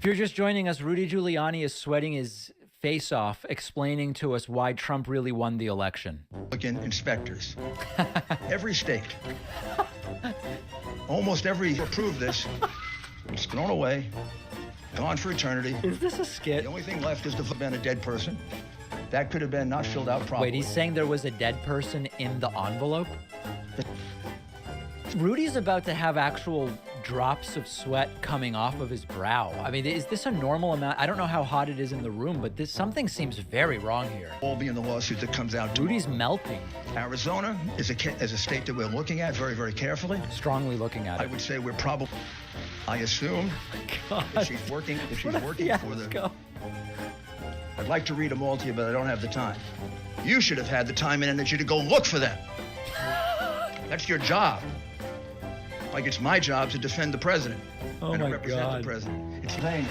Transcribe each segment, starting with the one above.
If you're just joining us, Rudy Giuliani is sweating his face off, explaining to us why Trump really won the election. Republican inspectors. Every state. Almost every approved this. It's thrown away. Gone for eternity. Is this a skit? The only thing left is to have been a dead person. That could have been not filled out properly. Wait, he's saying there was a dead person in the envelope? Rudy's about to have actual drops of sweat coming off of his brow. I mean, is this a normal amount? I don't know how hot it is in the room, but something seems very wrong here. All be in the lawsuit that comes out tomorrow. Rudy's melting. Arizona is a state that we're looking at very, very carefully. Strongly looking at it. I would say we're probably, I assume, if she's working for the... I'd like to read them all to you, but I don't have the time. You should have had the time and energy to go look for them. That's your job. Like it's my job to defend the president and to represent the president. It's Pennsylvania,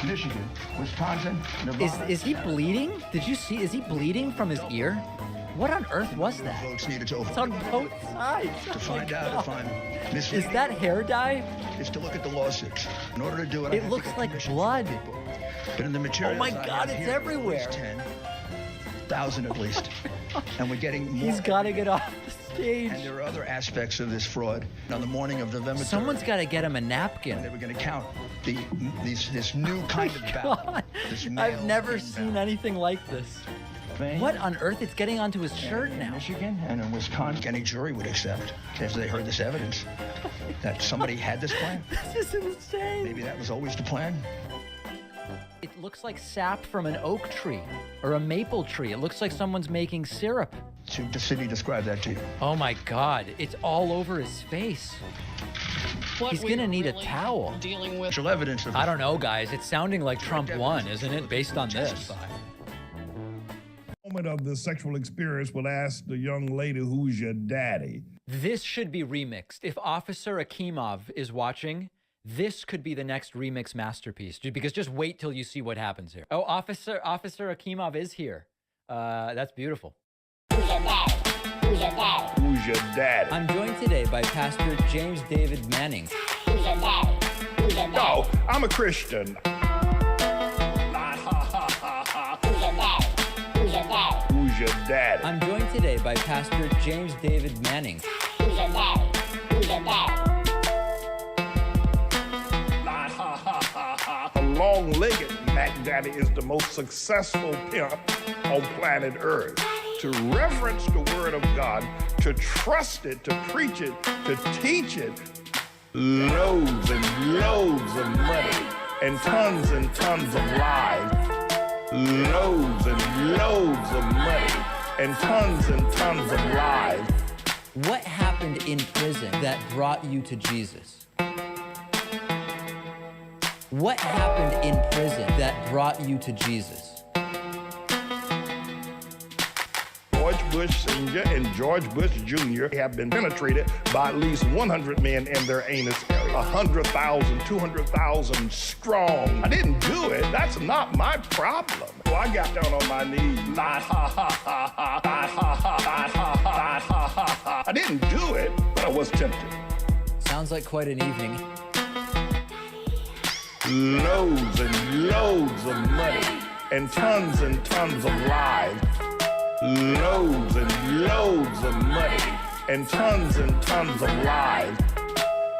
Michigan, Wisconsin, Nevada. Is he bleeding? Did you see? Is he bleeding from his ear? What on earth was that? Votes needed to it's on both sides. To find out if I'm Is that hair dye? Is to look at the lawsuits. In order to do it, it looks like blood. But in the materials, oh my God, it's everywhere. 10,000 at least, and we're getting more. He's got to get off the stage. And there are other aspects of this fraud. On the morning of November 3rd, someone's got to get him a napkin. They were going to count this new kind of ballot. I've never seen anything like this. What on earth? It's getting onto his shirt now. Michigan and in Wisconsin, any jury would accept, if they heard this evidence, that somebody had this plan. This is insane. Maybe that was always the plan. It looks like sap from an oak tree or a maple tree. It looks like someone's making syrup. The city described that to you. Oh my God, it's all over his face. He's gonna need a towel. Dealing with evidence of I don't know, guys. It's sounding like Trump won, isn't it, based on this? Moment of the sexual experience will ask the young lady, who's your daddy? This should be remixed. If Officer Akimov is watching, this could be the next remix masterpiece, because just wait till you see what happens here. Oh, Officer Akimov is here. That's beautiful. Who's your daddy? Who's your daddy? Who's your daddy? I'm joined today by Pastor James David Manning. Who's your daddy? Who's your daddy? No, I'm a Christian. Who's your daddy? Who's your daddy? Who's your daddy? I'm joined today by Pastor James David Manning. Who's your daddy? Who's your daddy? A long-legged Mac Daddy is the most successful pimp on planet Earth. To reverence the Word of God, to trust it, to preach it, to teach it, loads and loads of money and tons of lies. Loads and loads of money and tons of lies. What happened in prison that brought you to Jesus? What happened in prison that brought you to Jesus? George Bush Sr. and George Bush Jr. have been penetrated by at least 100 men in their anus area. 100,000, 200,000 strong. I didn't do it. That's not my problem. So I got down on my knees. I didn't do it, but I was tempted. Sounds like quite an evening. Loads and loads of money and tons of lies. Loads and loads of money and tons of lies.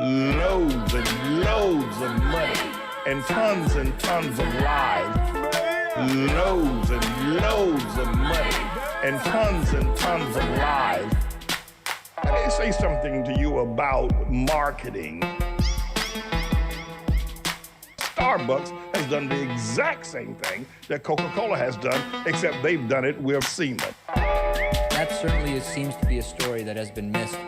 Loads and loads of money and tons of lies. Loads and loads of money and tons of lies. Let me say something to you about marketing. Starbucks has done the exact same thing that Coca-Cola has done, except they've done it with semen. That certainly seems to be a story that has been missed.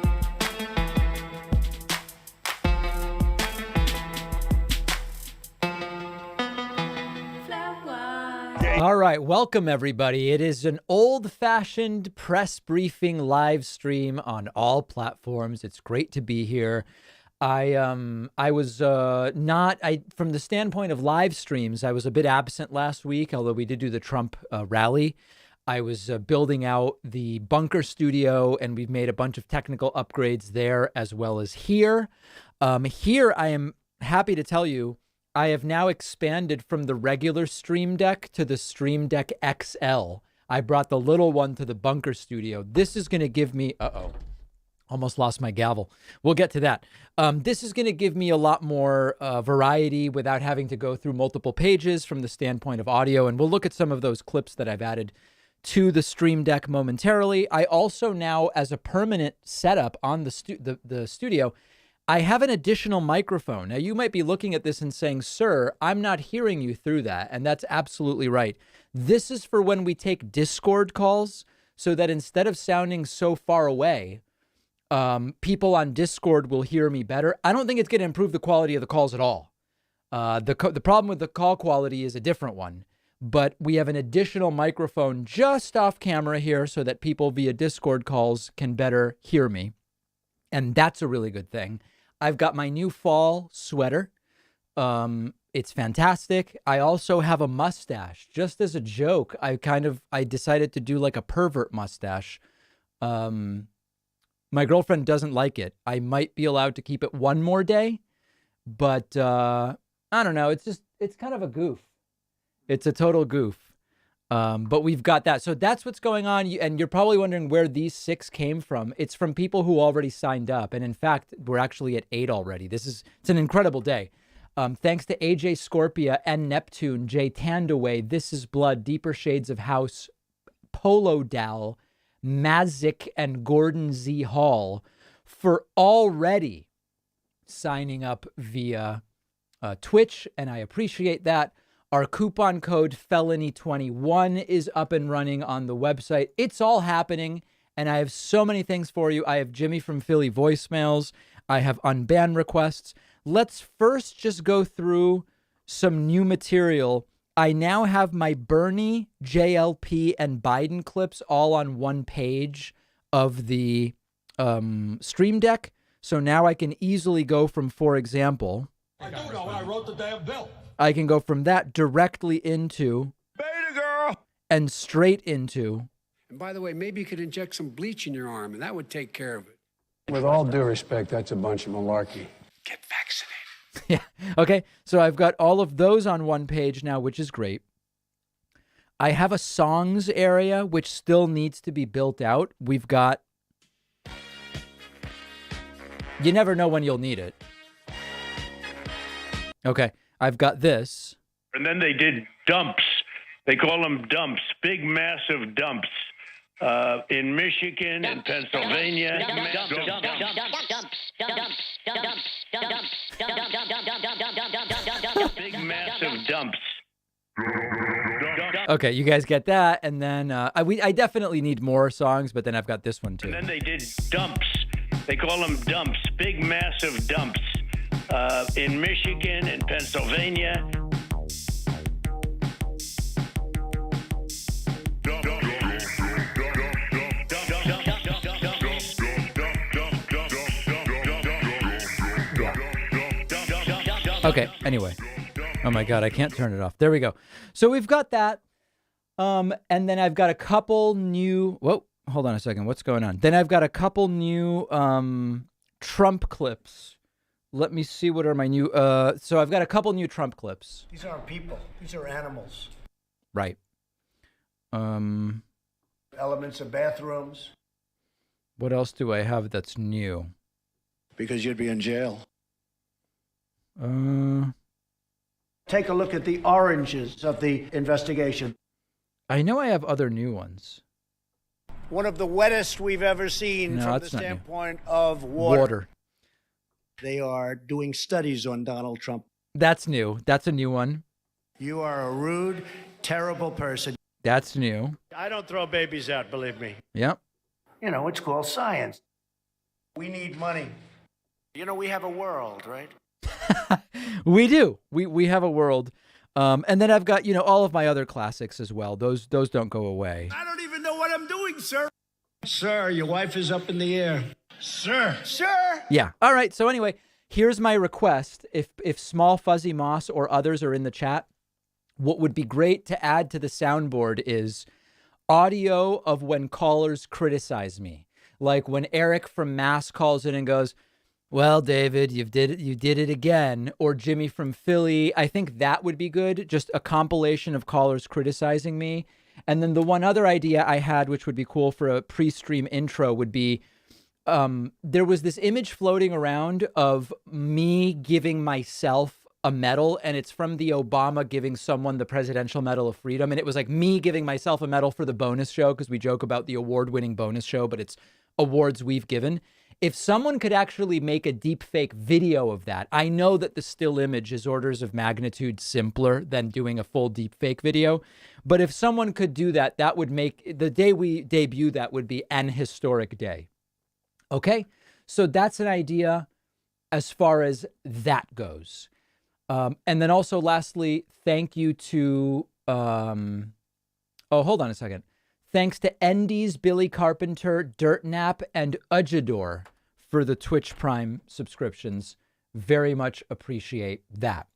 All right, welcome everybody. It is an old-fashioned press briefing live stream on all platforms. It's great to be here. I was from the standpoint of live streams, I was a bit absent last week, although we did do the Trump rally. I was building out the bunker studio, and we've made a bunch of technical upgrades there as well as here. Here, I am happy to tell you, I have now expanded from the regular Stream Deck to the Stream Deck XL. I brought the little one to the bunker studio. This is going to give me, almost lost my gavel. We'll get to that. This is going to give me a lot more variety without having to go through multiple pages from the standpoint of audio. And we'll look at some of those clips that I've added to the Stream Deck momentarily. I also now, as a permanent setup on the studio, I have an additional microphone. Now, you might be looking at this and saying, sir, I'm not hearing you through that. And that's absolutely right. This is for when we take Discord calls, so that instead of sounding so far away, people on Discord will hear me better. I don't think it's going to improve the quality of the calls at all. The problem with the call quality is a different one. But we have an additional microphone just off camera here so that people via Discord calls can better hear me. And that's a really good thing. I've got my new fall sweater. It's fantastic. I also have a mustache. Just as a joke, I decided to do like a pervert mustache. My girlfriend doesn't like it. I might be allowed to keep it one more day, but I don't know. It's kind of a goof. It's a total goof. But we've got that. So that's what's going on. And you're probably wondering where these 6 came from. It's from people who already signed up. And in fact, we're actually at 8 already. It's an incredible day. Thanks to AJ Scorpia and Neptune, Jay Tandaway, This Is Blood, Deeper Shades of House, Polo Dal, Mazik, and Gordon Z. Hall for already signing up via Twitch. And I appreciate that. Our coupon code Felony21 is up and running on the website. It's all happening, and I have so many things for you. I have Jimmy from Philly voicemails. I have Unban requests. Let's first just go through some new material. I now have my Bernie, JLP, and Biden clips all on one page of the Stream Deck. So now I can easily go from, for example, I do know when I wrote the damn bill. I can go from that directly into Beta girl. and straight into. And by the way, maybe you could inject some bleach in your arm, and that would take care of it. With all due respect, that's a bunch of malarkey. Get vaccinated. Yeah. Okay. So I've got all of those on one page now, which is great. I have a songs area, which still needs to be built out. We've got. You never know when you'll need it. Okay. I've got this. And then they did dumps. They call them dumps, big, massive dumps. In Michigan and Pennsylvania. Big, massive dumps. Okay, you guys get that. And then I definitely need more songs, but then I've got this one too. And then they did dumps. They call them dumps, big, massive dumps. In Michigan and Pennsylvania. Okay, anyway. Oh my God, I can't turn it off. There we go. So we've got that. And then I've got a couple new, whoa, hold on a second. What's going on? Then I've got a couple new Trump clips. Let me see what are my new, so I've got a couple new Trump clips. These aren't people. These are animals. Right. Elements of bathrooms. What else do I have that's new? Because you'd be in jail. Take a look at the oranges of the investigation. I know I have other new ones. One of the wettest we've ever seen No, from the that's not new. standpoint of water. Water. They are doing studies on Donald Trump. That's new. That's a new one. You are a rude, terrible person. That's new. I don't throw babies out, believe me. Yep. You know, it's called science. We need money. You know, we have a world, right? We do. We have a world. And then I've got, all of my other classics as well. Those don't go away. I don't even know what I'm doing, sir. Sir, your wife is up in the air. Sir. Sir. Yeah. All right. So anyway, here's my request. If Small Fuzzy Moss or others are in the chat, what would be great to add to the soundboard is audio of when callers criticize me. Like when Eric from Mass calls in and goes, Well, David, you did it again. Or Jimmy from Philly. I think that would be good. Just a compilation of callers criticizing me. And then the one other idea I had, which would be cool for a pre-stream intro, would be there was this image floating around of me giving myself a medal, and it's from the Obama giving someone the Presidential Medal of Freedom. And it was like me giving myself a medal for the bonus show, because we joke about the award-winning bonus show, but it's awards we've given. If someone could actually make a deep fake video of that, I know that the still image is orders of magnitude simpler than doing a full deep fake video. But if someone could do that, that would make the day we debut that would be an historic day. Okay, so that's an idea as far as that goes. And then also lastly, thank you to, hold on a second. Thanks to Endy's, Billy Carpenter, Dirtnap, and Ujador for the Twitch Prime subscriptions. Very much appreciate that.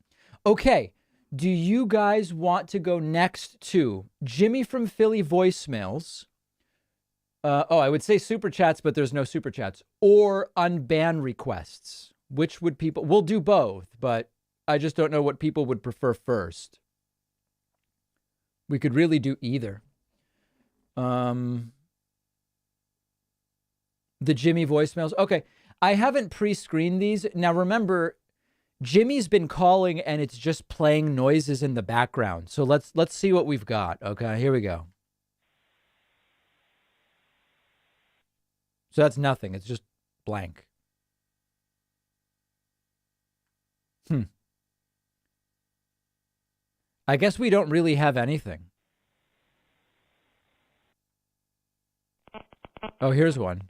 Okay, do you guys want to go next to Jimmy from Philly voicemails? I would say super chats, but there's no super chats. Or unban requests. Which would people... We'll do both, but I just don't know what people would prefer first. We could really do either. The Jimmy voicemails. Okay. I haven't pre-screened these. Now remember, Jimmy's been calling and it's just playing noises in the background. So let's see what we've got. Okay, here we go. So that's nothing. It's just blank. I guess we don't really have anything. Oh, here's one.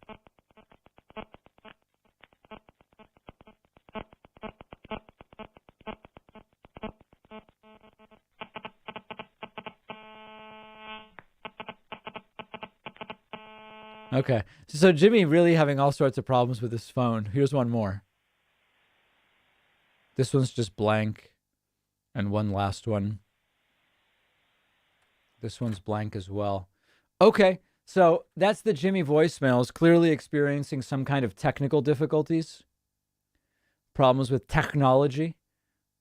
Okay. So Jimmy really having all sorts of problems with his phone. Here's one more. This one's just blank. And one last one. This one's blank as well. Okay. So that's the Jimmy voicemails, clearly experiencing some kind of technical difficulties. Problems with technology.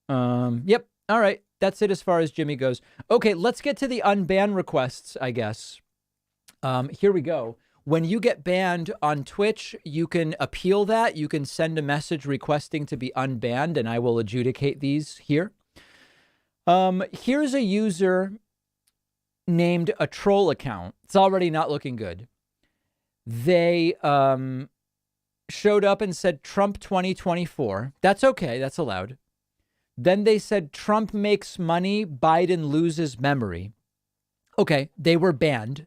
Yep. All right. That's it as far as Jimmy goes. Okay, let's get to the unban requests, I guess. Here we go. When you get banned on Twitch, you can appeal that. You can send a message requesting to be unbanned, and I will adjudicate these here. Here's a user named a troll account. It's already not looking good. They showed up and said Trump 2024. That's okay. That's allowed. Then they said Trump makes money, Biden loses memory. Okay, they were banned.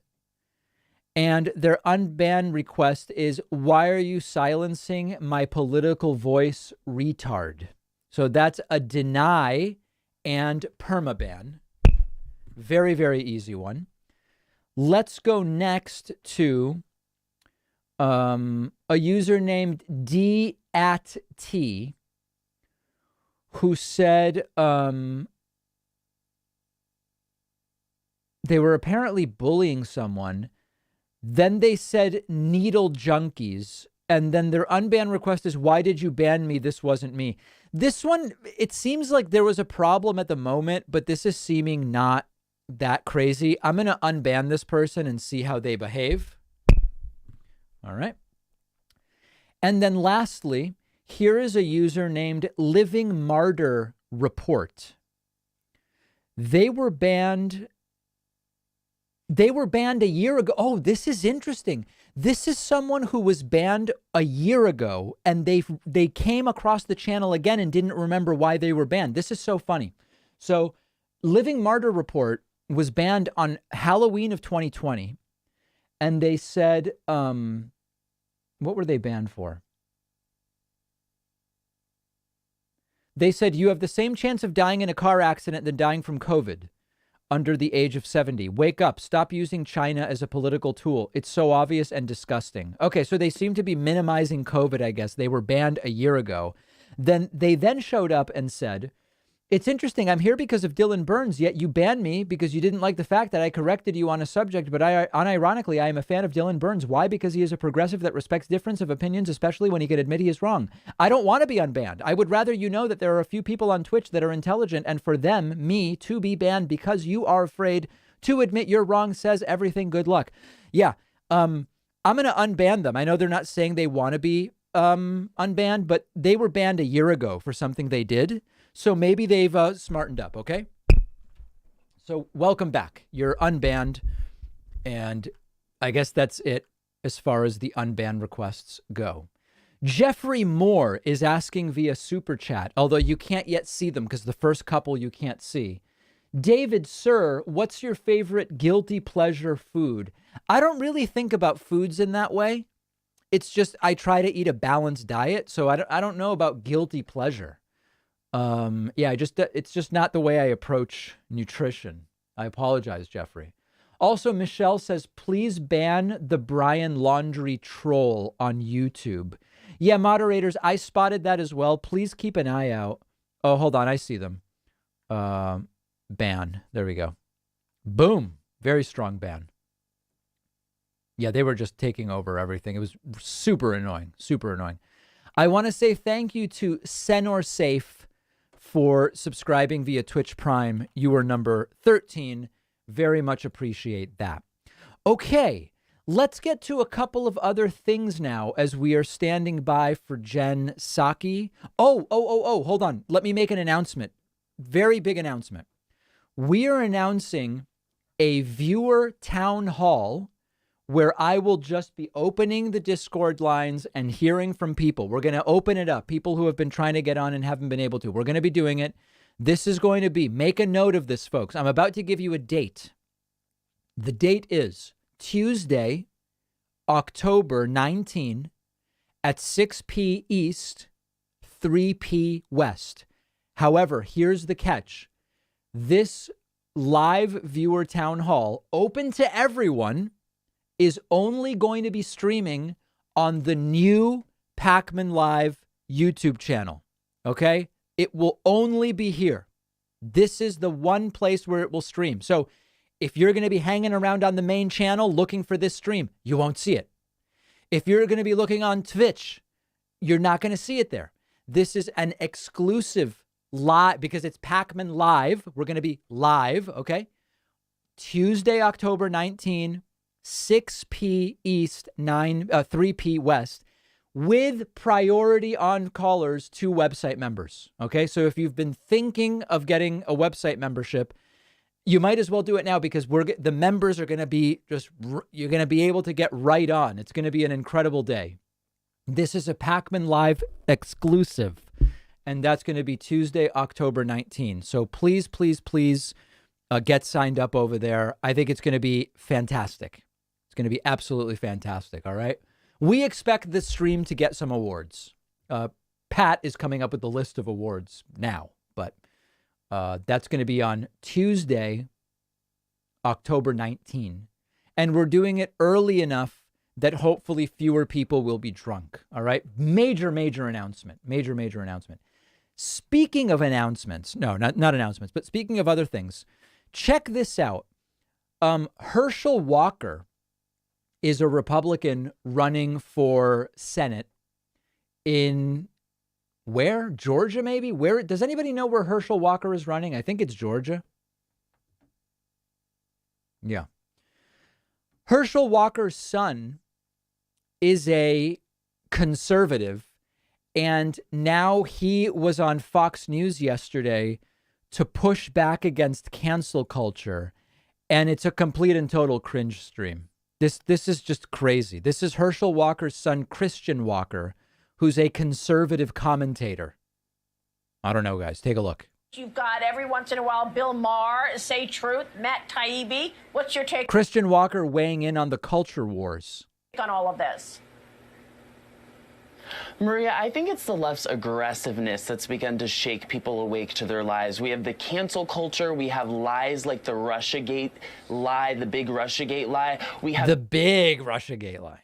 And their unban request is, why are you silencing my political voice, retard? So that's a deny and permaban. Very, very easy one. Let's go next to a user named D@T, who said they were apparently bullying someone. Then they said needle junkies. And then their unban request is, why did you ban me? This wasn't me. This one, it seems like there was a problem at the moment, but this is seeming not that crazy. I'm going to unban this person and see how they behave. All right. And then lastly, here is a user named Living Martyr Report. They were banned a year ago. Oh, this is interesting. This is someone who was banned a year ago, and they came across the channel again and didn't remember why they were banned. This is so funny. So Living Martyr Report was banned on Halloween of 2020. And they said, what were they banned for? They said, you have the same chance of dying in a car accident than dying from COVID. Under the age of 70. Wake up. Stop using China as a political tool. It's so obvious and disgusting. Okay, so they seem to be minimizing COVID, I guess. They were banned a year ago. Then they showed up and said, It's interesting. I'm here because of Dylan Burns, yet you banned me because you didn't like the fact that I corrected you on a subject. But unironically, I am a fan of Dylan Burns. Why? Because he is a progressive that respects difference of opinions, especially when he can admit he is wrong. I don't want to be unbanned. I would rather you know that there are a few people on Twitch that are intelligent, and for them, me, to be banned because you are afraid to admit you're wrong says everything. Good luck. Yeah. I'm going to unban them. I know they're not saying they want to be unbanned, but they were banned a year ago for something they did. So maybe they've smartened up, okay? So welcome back. You're unbanned, and I guess that's it as far as the unban requests go. Jeffrey Moore is asking via Super Chat, although you can't yet see them because the first couple you can't see. David, sir, what's your favorite guilty pleasure food? I don't really think about foods in that way. It's just I try to eat a balanced diet, so I don't know about guilty pleasure. Yeah, it's just not the way I approach nutrition. I apologize, Jeffrey. Also, Michelle says, please ban the Brian Laundrie troll on YouTube. Yeah, moderators, I spotted that as well. Please keep an eye out. Oh, hold on. I see them. Ban. There we go. Boom. Very strong ban. Yeah, they were just taking over everything. It was super annoying. Super annoying. I want to say thank you to Senor Safe for subscribing via Twitch Prime. You are number 13. Very much appreciate that. Okay, let's get to a couple of other things now as we are standing by for Jen Psaki. Oh, hold on. Let me make an announcement. Very big announcement. We are announcing a viewer town hall where I will just be opening the Discord lines and hearing from people. We're going to open it up. People who have been trying to get on and haven't been able to. We're going to be doing it. This is going to be, make a note of this, folks. I'm about to give you a date. The date is Tuesday, October 19 at 6 p. East, 3 p. West. However, here's the catch. This live viewer town hall, open to everyone, is only going to be streaming on the new Pacman Live YouTube channel. Okay? It will only be here. This is the one place where it will stream. So if you're going to be hanging around on the main channel looking for this stream, you won't see it. If you're going to be looking on Twitch, you're not going to see it there. This is an exclusive live because it's Pacman Live. We're going to be live. Okay? Tuesday, October 19, 6 p. East, 3 p. West, with priority on callers to website members. Okay, so if you've been thinking of getting a website membership, you might as well do it now because the members are going to be you're going to be able to get right on. It's going to be an incredible day. This is a Pacman Live exclusive, and that's going to be Tuesday, October 19. So please, please, please get signed up over there. I think it's going to be fantastic. Going to be absolutely fantastic. All right. We expect this stream to get some awards. Pat is coming up with the list of awards now, but that's going to be on Tuesday, October 19. And we're doing it early enough that hopefully fewer people will be drunk. All right. Major announcement. Major announcement. Speaking of announcements, no, not announcements, but speaking of other things, check this out. Herschel Walker is a Republican running for Senate in where? Georgia, maybe? Where? Does anybody know where Herschel Walker is running? I think it's Georgia. Yeah. Herschel Walker's son is a conservative, and now he was on Fox News yesterday to push back against cancel culture, and it's a complete and total cringe stream. This is just crazy. This is Herschel Walker's son, Christian Walker, who's a conservative commentator. I don't know, guys. Take a look. You've got every once in a while Bill Maher, Say Truth, Matt Taibbi. What's your take Christian Walker weighing in on the culture wars on all of this? Maria, I think it's the left's aggressiveness that's begun to shake people awake to their lies. We have the cancel culture. We have lies like the Russiagate lie, the big Russiagate lie. We have the big Russiagate lie.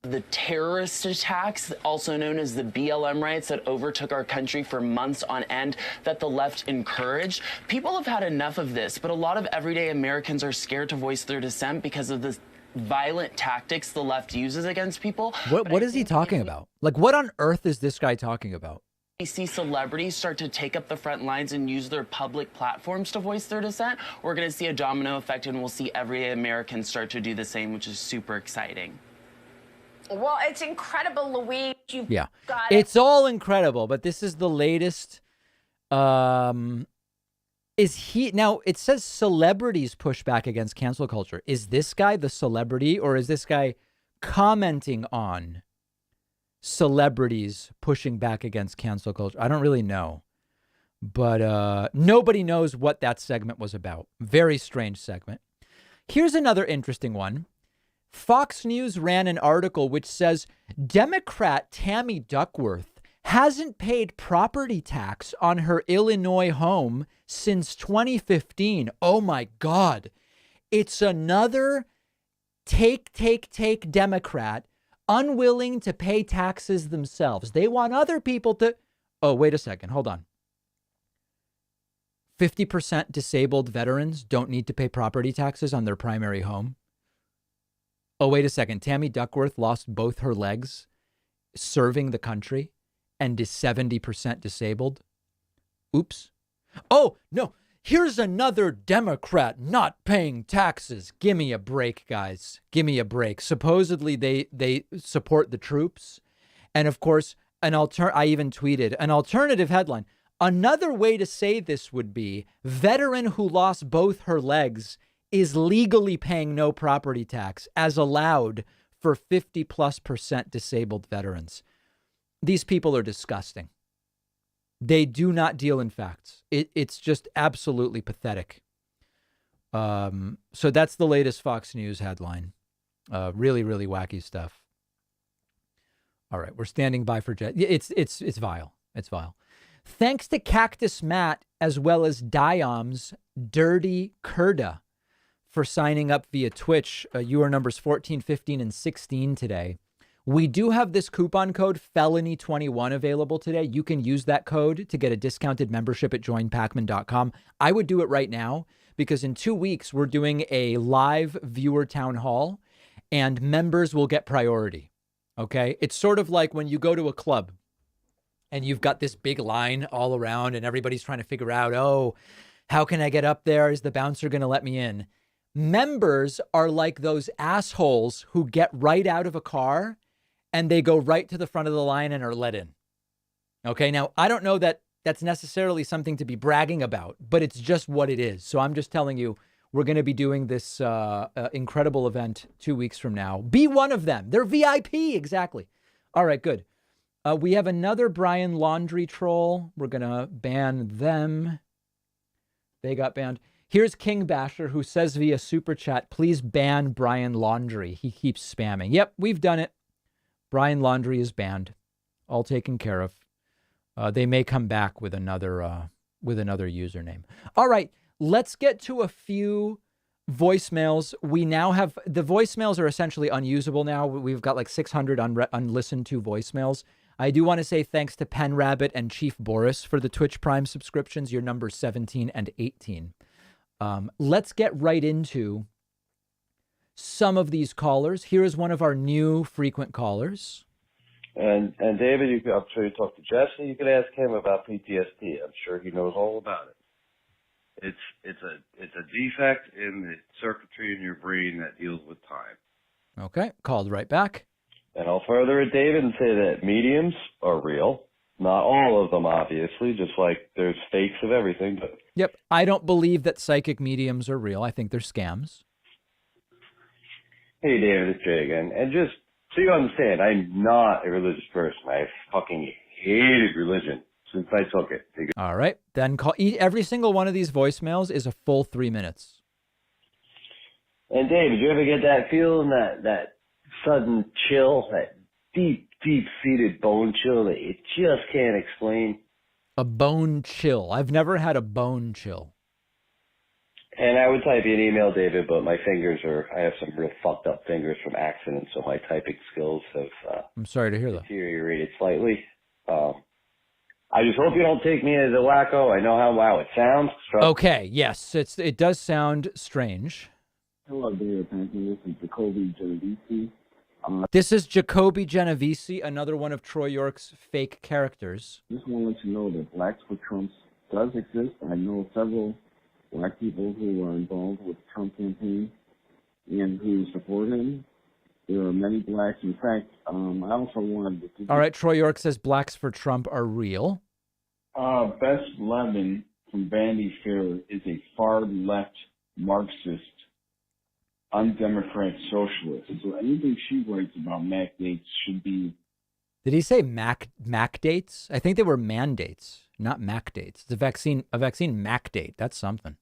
The terrorist attacks, also known as the BLM riots that overtook our country for months on end, that the left encouraged. People have had enough of this, but a lot of everyday Americans are scared to voice their dissent because of the violent tactics the left uses against people. What is he talking about? Like, what on earth is this guy talking about? We see celebrities start to take up the front lines and use their public platforms to voice their dissent. We're going to see a domino effect, and we'll see everyday Americans start to do the same, which is super exciting. Well, it's incredible, Louise. You've got it. It's all incredible, but this is the latest. Is he now? It says celebrities push back against cancel culture. Is this guy the celebrity, or is this guy commenting on celebrities pushing back against cancel culture? I don't really know, but nobody knows what that segment was about. Very strange segment. Here's another interesting one. Fox News ran an article which says Democrat Tammy Duckworth hasn't paid property tax on her Illinois home since 2015. Oh my God. It's another take Democrat unwilling to pay taxes themselves. They want other people to. Oh, wait a second. Hold on. 50% disabled veterans don't need to pay property taxes on their primary home. Oh, wait a second. Tammy Duckworth lost both her legs serving the country and is 70% disabled. Oops. Oh, no. Here's another Democrat not paying taxes. Give me a break, guys. Give me a break. Supposedly they support the troops. And of course, I even tweeted an alternative headline. Another way to say this would be veteran who lost both her legs is legally paying no property tax as allowed for 50+% disabled veterans. These people are disgusting. They do not deal in facts. It's just absolutely pathetic. So that's the latest Fox News headline. Really, really wacky stuff. All right, we're standing by for Jet. It's vile. It's vile. Thanks to Cactus Matt as well as Diom's Dirty Kurda for signing up via Twitch. You are numbers 14, 15, and 16 today. We do have this coupon code Felony21 available today. You can use that code to get a discounted membership at joinpacman.com. I would do it right now because in 2 weeks, we're doing a live viewer town hall and members will get priority. Okay. It's sort of like when you go to a club and you've got this big line all around and everybody's trying to figure out, oh, how can I get up there? Is the bouncer going to let me in? Members are like those assholes who get right out of a car and they go right to the front of the line and are let in. Okay, now I don't know that that's necessarily something to be bragging about, but it's just what it is. So I'm just telling you, we're going to be doing this incredible event 2 weeks from now. Be one of them. They're VIP. Exactly. All right, good. We have another Brian Laundrie troll. We're going to ban them. They got banned. Here's King Basher, who says via Super Chat, please ban Brian Laundrie. He keeps spamming. Yep, we've done it. Brian Laundrie is banned. All taken care of. They may come back with another username. All right, let's get to a few voicemails. We now have, the voicemails are essentially unusable now. We've got like 600 unlistened to voicemails. I do want to say thanks to Pen Rabbit and Chief Boris for the Twitch Prime subscriptions. You're numbers 17 and 18. Let's get right into some of these callers. Here is one of our new frequent callers. And David, I'm sure you talked to Jesse. You could ask him about PTSD. I'm sure he knows all about it. It's a defect in the circuitry in your brain that deals with time. Okay, called right back. And I'll further it, David, and say that mediums are real. Not all of them, obviously, just like there's fakes of everything. But yep, I don't believe that psychic mediums are real. I think they're scams. Hey, David, it's Jay again. And just so you understand, I'm not a religious person. I fucking hated religion since I took it. All right, then call. Every single one of these voicemails is a full 3 minutes. And David, you ever get that feeling, that sudden chill, that deep-seated bone chill that you just can't explain? A bone chill. I've never had a bone chill. And I would type you an email, David, but I have some real fucked up fingers from accidents, so my typing skills have I'm sorry to hear that. Deteriorated slightly. I just hope you don't take me as a wacko. I know how it sounds. Okay, yes, it does sound strange. Hello, David. Thank you. This is Jacoby Genovese. This is Jacoby Genovese, another one of Troy York's fake characters. Just want to let you know that Blacks for Trump does exist. I know several black people who are involved with the Trump campaign and who support him. There are many blacks. In fact, I also wanted to... All right, Troy York says Blacks for Trump are real. Bess Levin from Vanity Fair is a far-left Marxist, undemocratic socialist. So anything she writes about Mac dates should be... Did he say Mac dates? I think they were mandates, not Mac dates. It's a vaccine Mac date. That's something.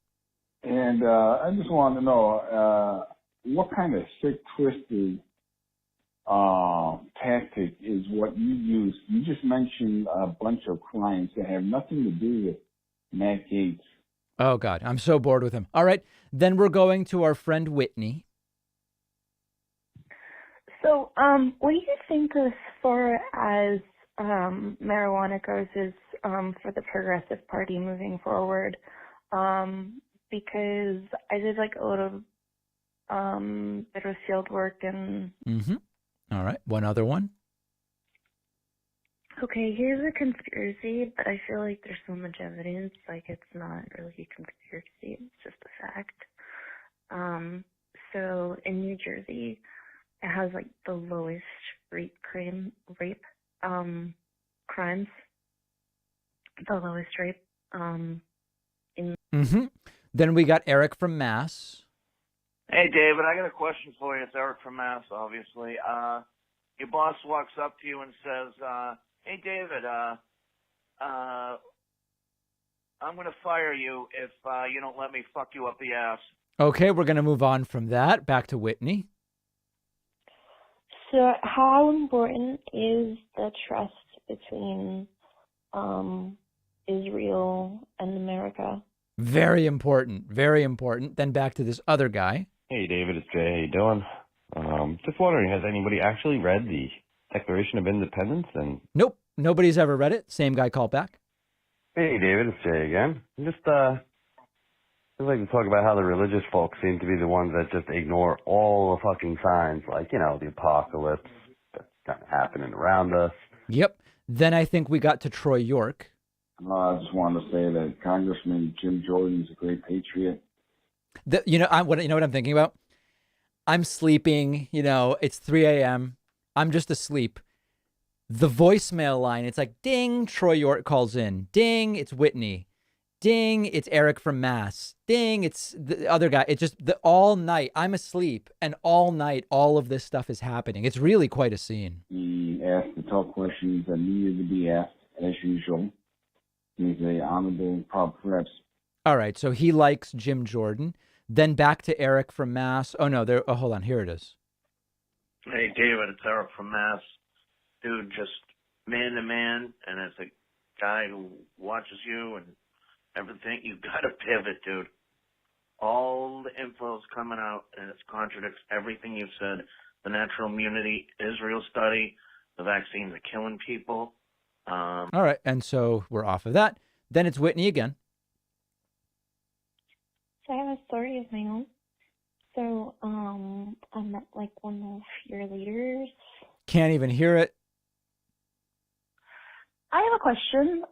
And I just wanted to know what kind of sick, twisted tactic is what you use. You just mentioned a bunch of crimes that have nothing to do with Matt Gaetz. Oh, God. I'm so bored with him. All right. Then we're going to our friend Whitney. So, what do you think as far as marijuana goes is for the Progressive Party moving forward? Because I did like a little bit of field work and... Mm-hmm. All right. One other one. Okay, here's a conspiracy, but I feel like there's so much evidence, like it's not really a conspiracy, it's just a fact. So in New Jersey, it has like the lowest rape crimes, the lowest rape, in... Mm-hmm. Then we got Eric from Mass. Hey, David, I got a question for you. It's Eric from Mass, obviously. Your boss walks up to you and says, hey, David, I'm going to fire you if you don't let me fuck you up the ass. Okay, we're going to move on from that. Back to Whitney. So how important is the trust between Israel and America? Very important. Very important. Then back to this other guy. Hey, David, it's Jay. How you doing? Just wondering, has anybody actually read the Declaration of Independence? And Nope. Nobody's ever read it. Same guy called back. Hey, David, it's Jay again. I'd like to talk about how the religious folks seem to be the ones that just ignore all the fucking signs, like, the apocalypse that's kind of happening around us. Yep. Then I think we got to Troy York. I just wanted to say that Congressman Jim Jordan is a great patriot. You know what I'm thinking about? I'm sleeping, it's 3 a.m. I'm just asleep. The voicemail line, it's like, ding, Troy York calls in. Ding, it's Whitney. Ding, it's Eric from Mass. Ding, it's the other guy. It's just all night. I'm asleep, and all night, all of this stuff is happening. It's really quite a scene. He asked the tough questions that needed to be asked, as usual. He's a honorable, proud press. All right, so he likes Jim Jordan. Then back to Eric from Mass. Oh, no, hold on. Here it is. Hey, David, it's Eric from Mass. Dude, just man to man, and as a guy who watches you and everything, you got to pivot, dude. All the info is coming out, and it contradicts everything you've said. The natural immunity, Israel study, the vaccines are killing people. All right, and so we're off of that. Then it's Whitney again. So I have a story of my own. So I met like one of your leaders. Can't even hear it. I have a question.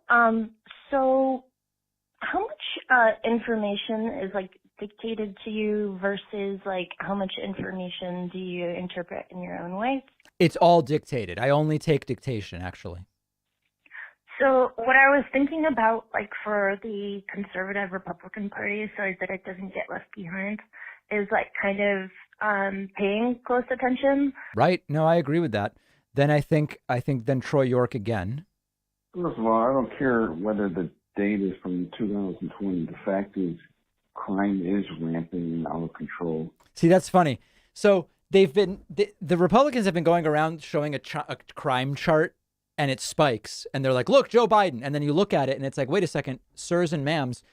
So how much information is like dictated to you versus like how much information do you interpret in your own way? It's all dictated. I only take dictation, actually. So what I was thinking about, like for the conservative Republican Party, so that it doesn't get left behind, is like kind of paying close attention. Right. No, I agree with that. Then I think then Troy York again. First of all, I don't care whether the date is from 2020. The fact is, crime is rampant and out of control. See, that's funny. So the Republicans have been going around showing a crime chart, and it spikes, and they're like, look, Joe Biden. And then you look at it and it's like, wait a second, sirs and ma'ams,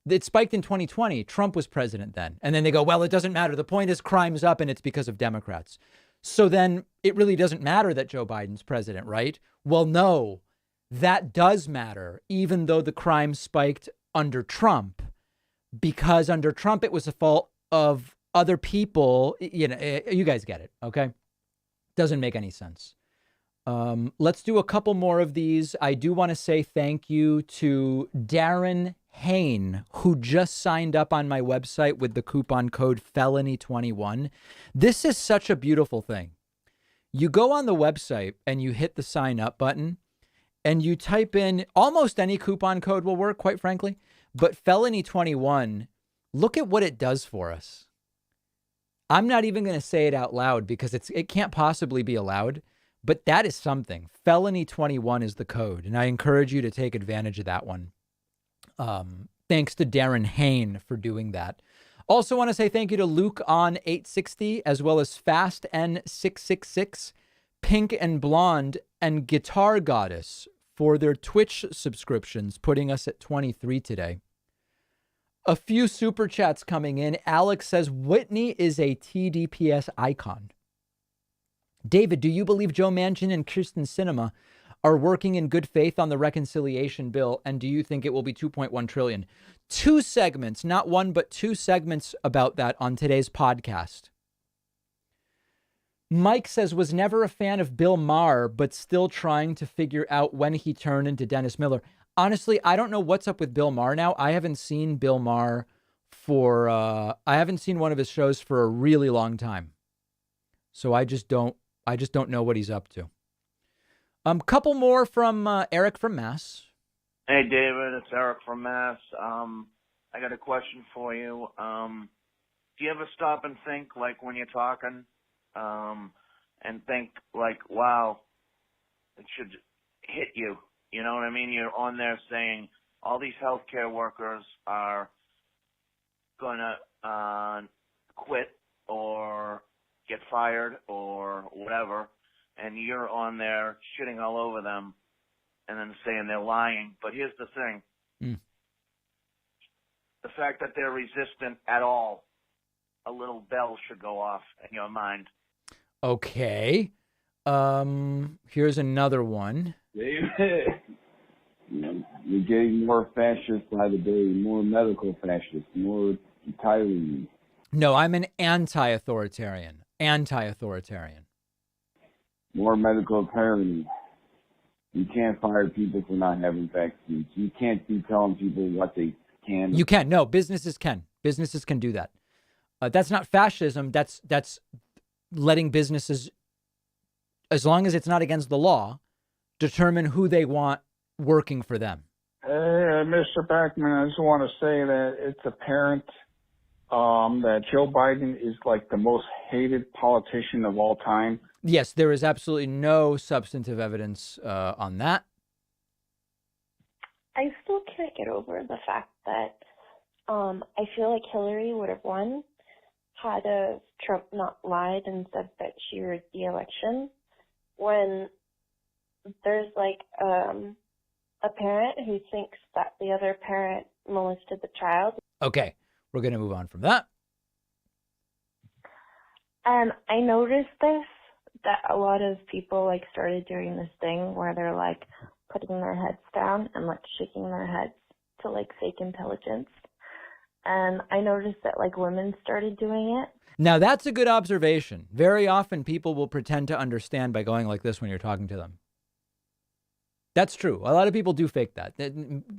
It spiked in 2020. Trump was president then. And then they go, well, it doesn't matter. The point is crime's up and it's because of Democrats. So then it really doesn't matter that Joe Biden's president, right? Well, no, that does matter, even though the crime spiked under Trump, because under Trump, it was a fault of other people. You know, you guys get it. OK, doesn't make any sense. Let's do a couple more of these. I do want to say thank you to Darren Hain, who just signed up on my website with the coupon code felony21. This is such a beautiful thing. You go on the website and you hit the sign up button and you type in almost any coupon code will work, quite frankly. But felony21, look at what it does for us. I'm not even going to say it out loud because it can't possibly be allowed. But that is something. Felony21 is the code. And I encourage you to take advantage of that one. Thanks to Darren Hain for doing that. Also want to say thank you to Luke on 860, as well as Fast N666, Pink and Blonde, and Guitar Goddess for their Twitch subscriptions, putting us at 23 today. A few super chats coming in. Alex says Whitney is a TDPS icon. David, do you believe Joe Manchin and Kirsten Sinema are working in good faith on the reconciliation bill? And do you think it will be 2.1 trillion? 2 segments, not one, but 2 segments about that on today's podcast. Mike says, was never a fan of Bill Maher, but still trying to figure out when he turned into Dennis Miller. Honestly, I don't know what's up with Bill Maher now. I haven't seen Bill Maher I haven't seen one of his shows for a really long time. So I just don't know what he's up to. Couple more from Eric from Mass. Hey, David, it's Eric from Mass. I got a question for you. Do you ever stop and think, like, when you're talking, and think, like, wow, it should hit you? You know what I mean? You're on there saying all these healthcare workers are going to quit or get fired or whatever, and you're on there shitting all over them and then saying they're lying. But here's the thing. The fact that they're resistant at all, a little bell should go off in your mind. Okay. Here's another one. David, you're getting more fascist by the day, more medical fascist, more tyrant. No, I'm an anti-authoritarian. Anti-authoritarian. More medical tyranny. You can't fire people for not having vaccines. You can't be telling people what they can. You can. No, businesses can. Businesses can do that. That's not fascism. That's letting businesses, as long as it's not against the law, determine who they want working for them. Hey, Mr. Backman, I just want to say that it's apparent that Joe Biden is like the most hated politician of all time. Yes, there is absolutely no substantive evidence on that. I still can't get over the fact that I feel like Hillary would have won had Trump not lied and said that she rigged the election, when there's like a parent who thinks that the other parent molested the child. Okay, we're going to move on from that. And I noticed that a lot of people like started doing this thing where they're like putting their heads down and like shaking their heads to like fake intelligence. And I noticed that like women started doing it. Now that's a good observation. Very often people will pretend to understand by going like this when you're talking to them. That's true. A lot of people do fake that.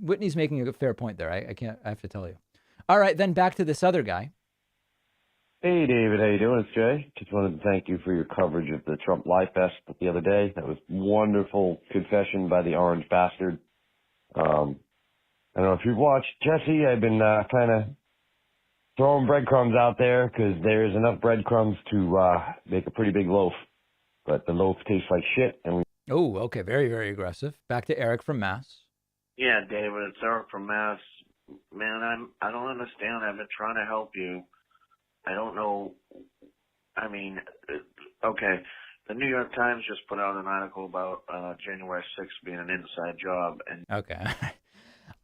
Whitney's making a fair point there. I have to tell you. All right, then back to this other guy. Hey, David. How you doing? It's Jay. Just wanted to thank you for your coverage of the Trump Lie Fest the other day. That was wonderful confession by the orange bastard. I don't know if you've watched. Jesse, I've been kind of throwing breadcrumbs out there because there's enough breadcrumbs to make a pretty big loaf. But the loaf tastes like shit. And Oh, okay. Very, very aggressive. Back to Eric from Mass. Yeah, David, it's Eric from Mass. Man, I don't understand. I've been trying to help you. I don't know. I mean, okay. The New York Times just put out an article about January 6th being an inside job. And okay.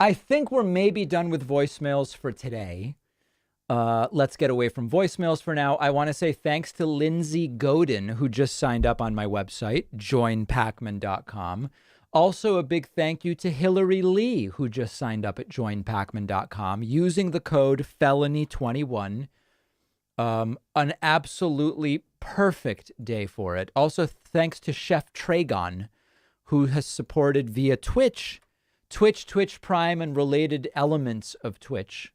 I think we're maybe done with voicemails for today. Let's get away from voicemails for now. I want to say thanks to Lindsay Godin, who just signed up on my website, joinpacman.com. Also, a big thank you to Hillary Lee, who just signed up at joinpacman.com using the code felony21. An absolutely perfect day for it. Also, thanks to Chef Tragon, who has supported via Twitch Prime, and related elements of Twitch.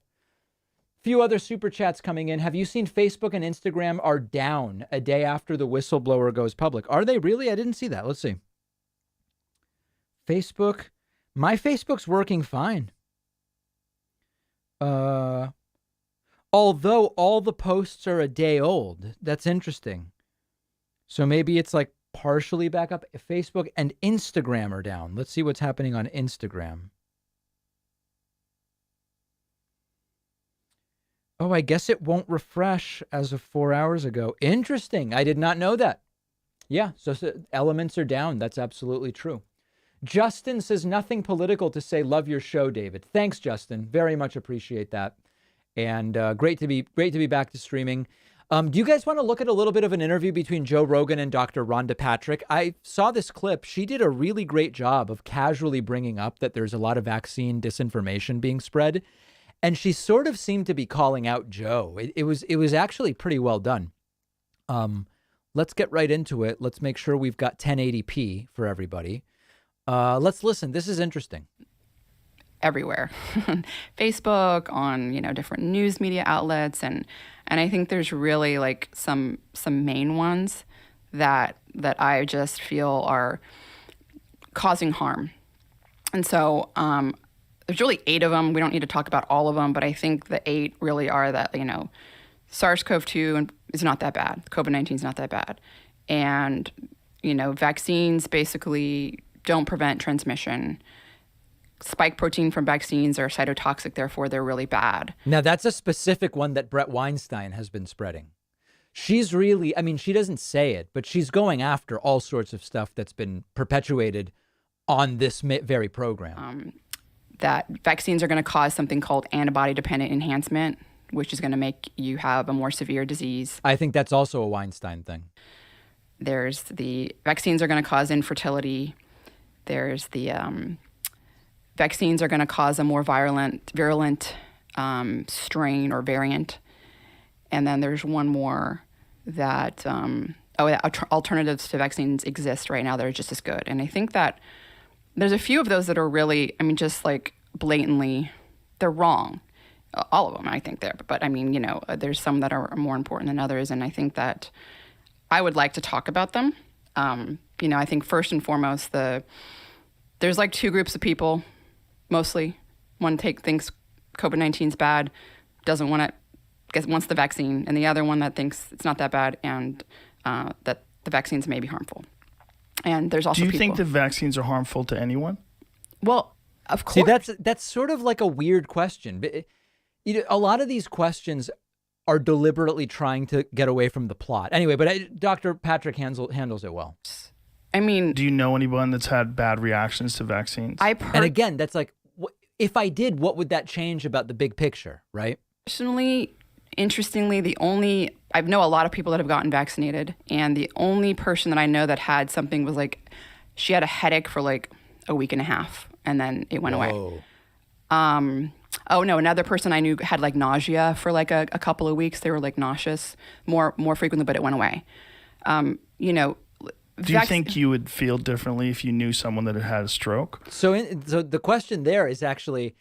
Few other super chats coming in. Have you seen Facebook and Instagram are down a day after the whistleblower goes public? Are they really? I didn't see that. Let's see. Facebook. My Facebook's working fine. Although all the posts are a day old. That's interesting. So maybe it's like partially back up. Facebook and Instagram are down. Let's see what's happening on Instagram. Oh, I guess it won't refresh as of 4 hours ago. Interesting. I did not know that. Yeah, so elements are down. That's absolutely true. Justin says nothing political to say. Love your show, David. Thanks, Justin. Very much appreciate that. And great to be back to streaming. Do you guys want to look at a little bit of an interview between Joe Rogan and Dr. Rhonda Patrick? I saw this clip. She did a really great job of casually bringing up that there's a lot of vaccine disinformation being spread. And she sort of seemed to be calling out Joe. It was actually pretty well done. Let's get right into it. Let's make sure we've got 1080p for everybody. Let's listen. This is interesting. Everywhere. Facebook, on, different news media outlets. And I think there's really like some main ones that I just feel are causing harm. And so, there's really 8 of them. We don't need to talk about all of them, but I think the 8 really are that, SARS-CoV-2 is not that bad. COVID-19 is not that bad. And, vaccines basically don't prevent transmission. Spike protein from vaccines are cytotoxic, therefore they're really bad. Now, that's a specific one that Brett Weinstein has been spreading. She's really, she doesn't say it, but she's going after all sorts of stuff that's been perpetuated on this very program. That vaccines are going to cause something called antibody-dependent enhancement, which is going to make you have a more severe disease. I think that's also a Weinstein thing. There's the vaccines are going to cause infertility. There's the vaccines are going to cause a more virulent strain or variant. And then there's one more that, alternatives to vaccines exist right now that are just as good. And I think that there's a few of those that are really, just like blatantly, they're wrong. All of them, I think they're, but there's some that are more important than others. And I think that I would like to talk about them. I think first and foremost, there's like 2 groups of people, mostly. One thinks COVID-19 is bad, doesn't want it, wants the vaccine, and the other one that thinks it's not that bad and that the vaccines may be harmful. And there's also Do you think the vaccines are harmful to anyone? Well, of course. See, that's sort of like a weird question. But a lot of these questions are deliberately trying to get away from the plot. Anyway, but Dr. Patrick handles it well. Do you know anyone that's had bad reactions to vaccines? And again, that's like, if I did, what would that change about the big picture, right? Personally, interestingly, I know a lot of people that have gotten vaccinated, and the only person that I know that had something was like, she had a headache for like a week and a half, and then it went away. Another person I knew had like nausea for like a couple of weeks. They were like nauseous more frequently, but it went away. Do you think you would feel differently if you knew someone that had had a stroke? So the question there is actually,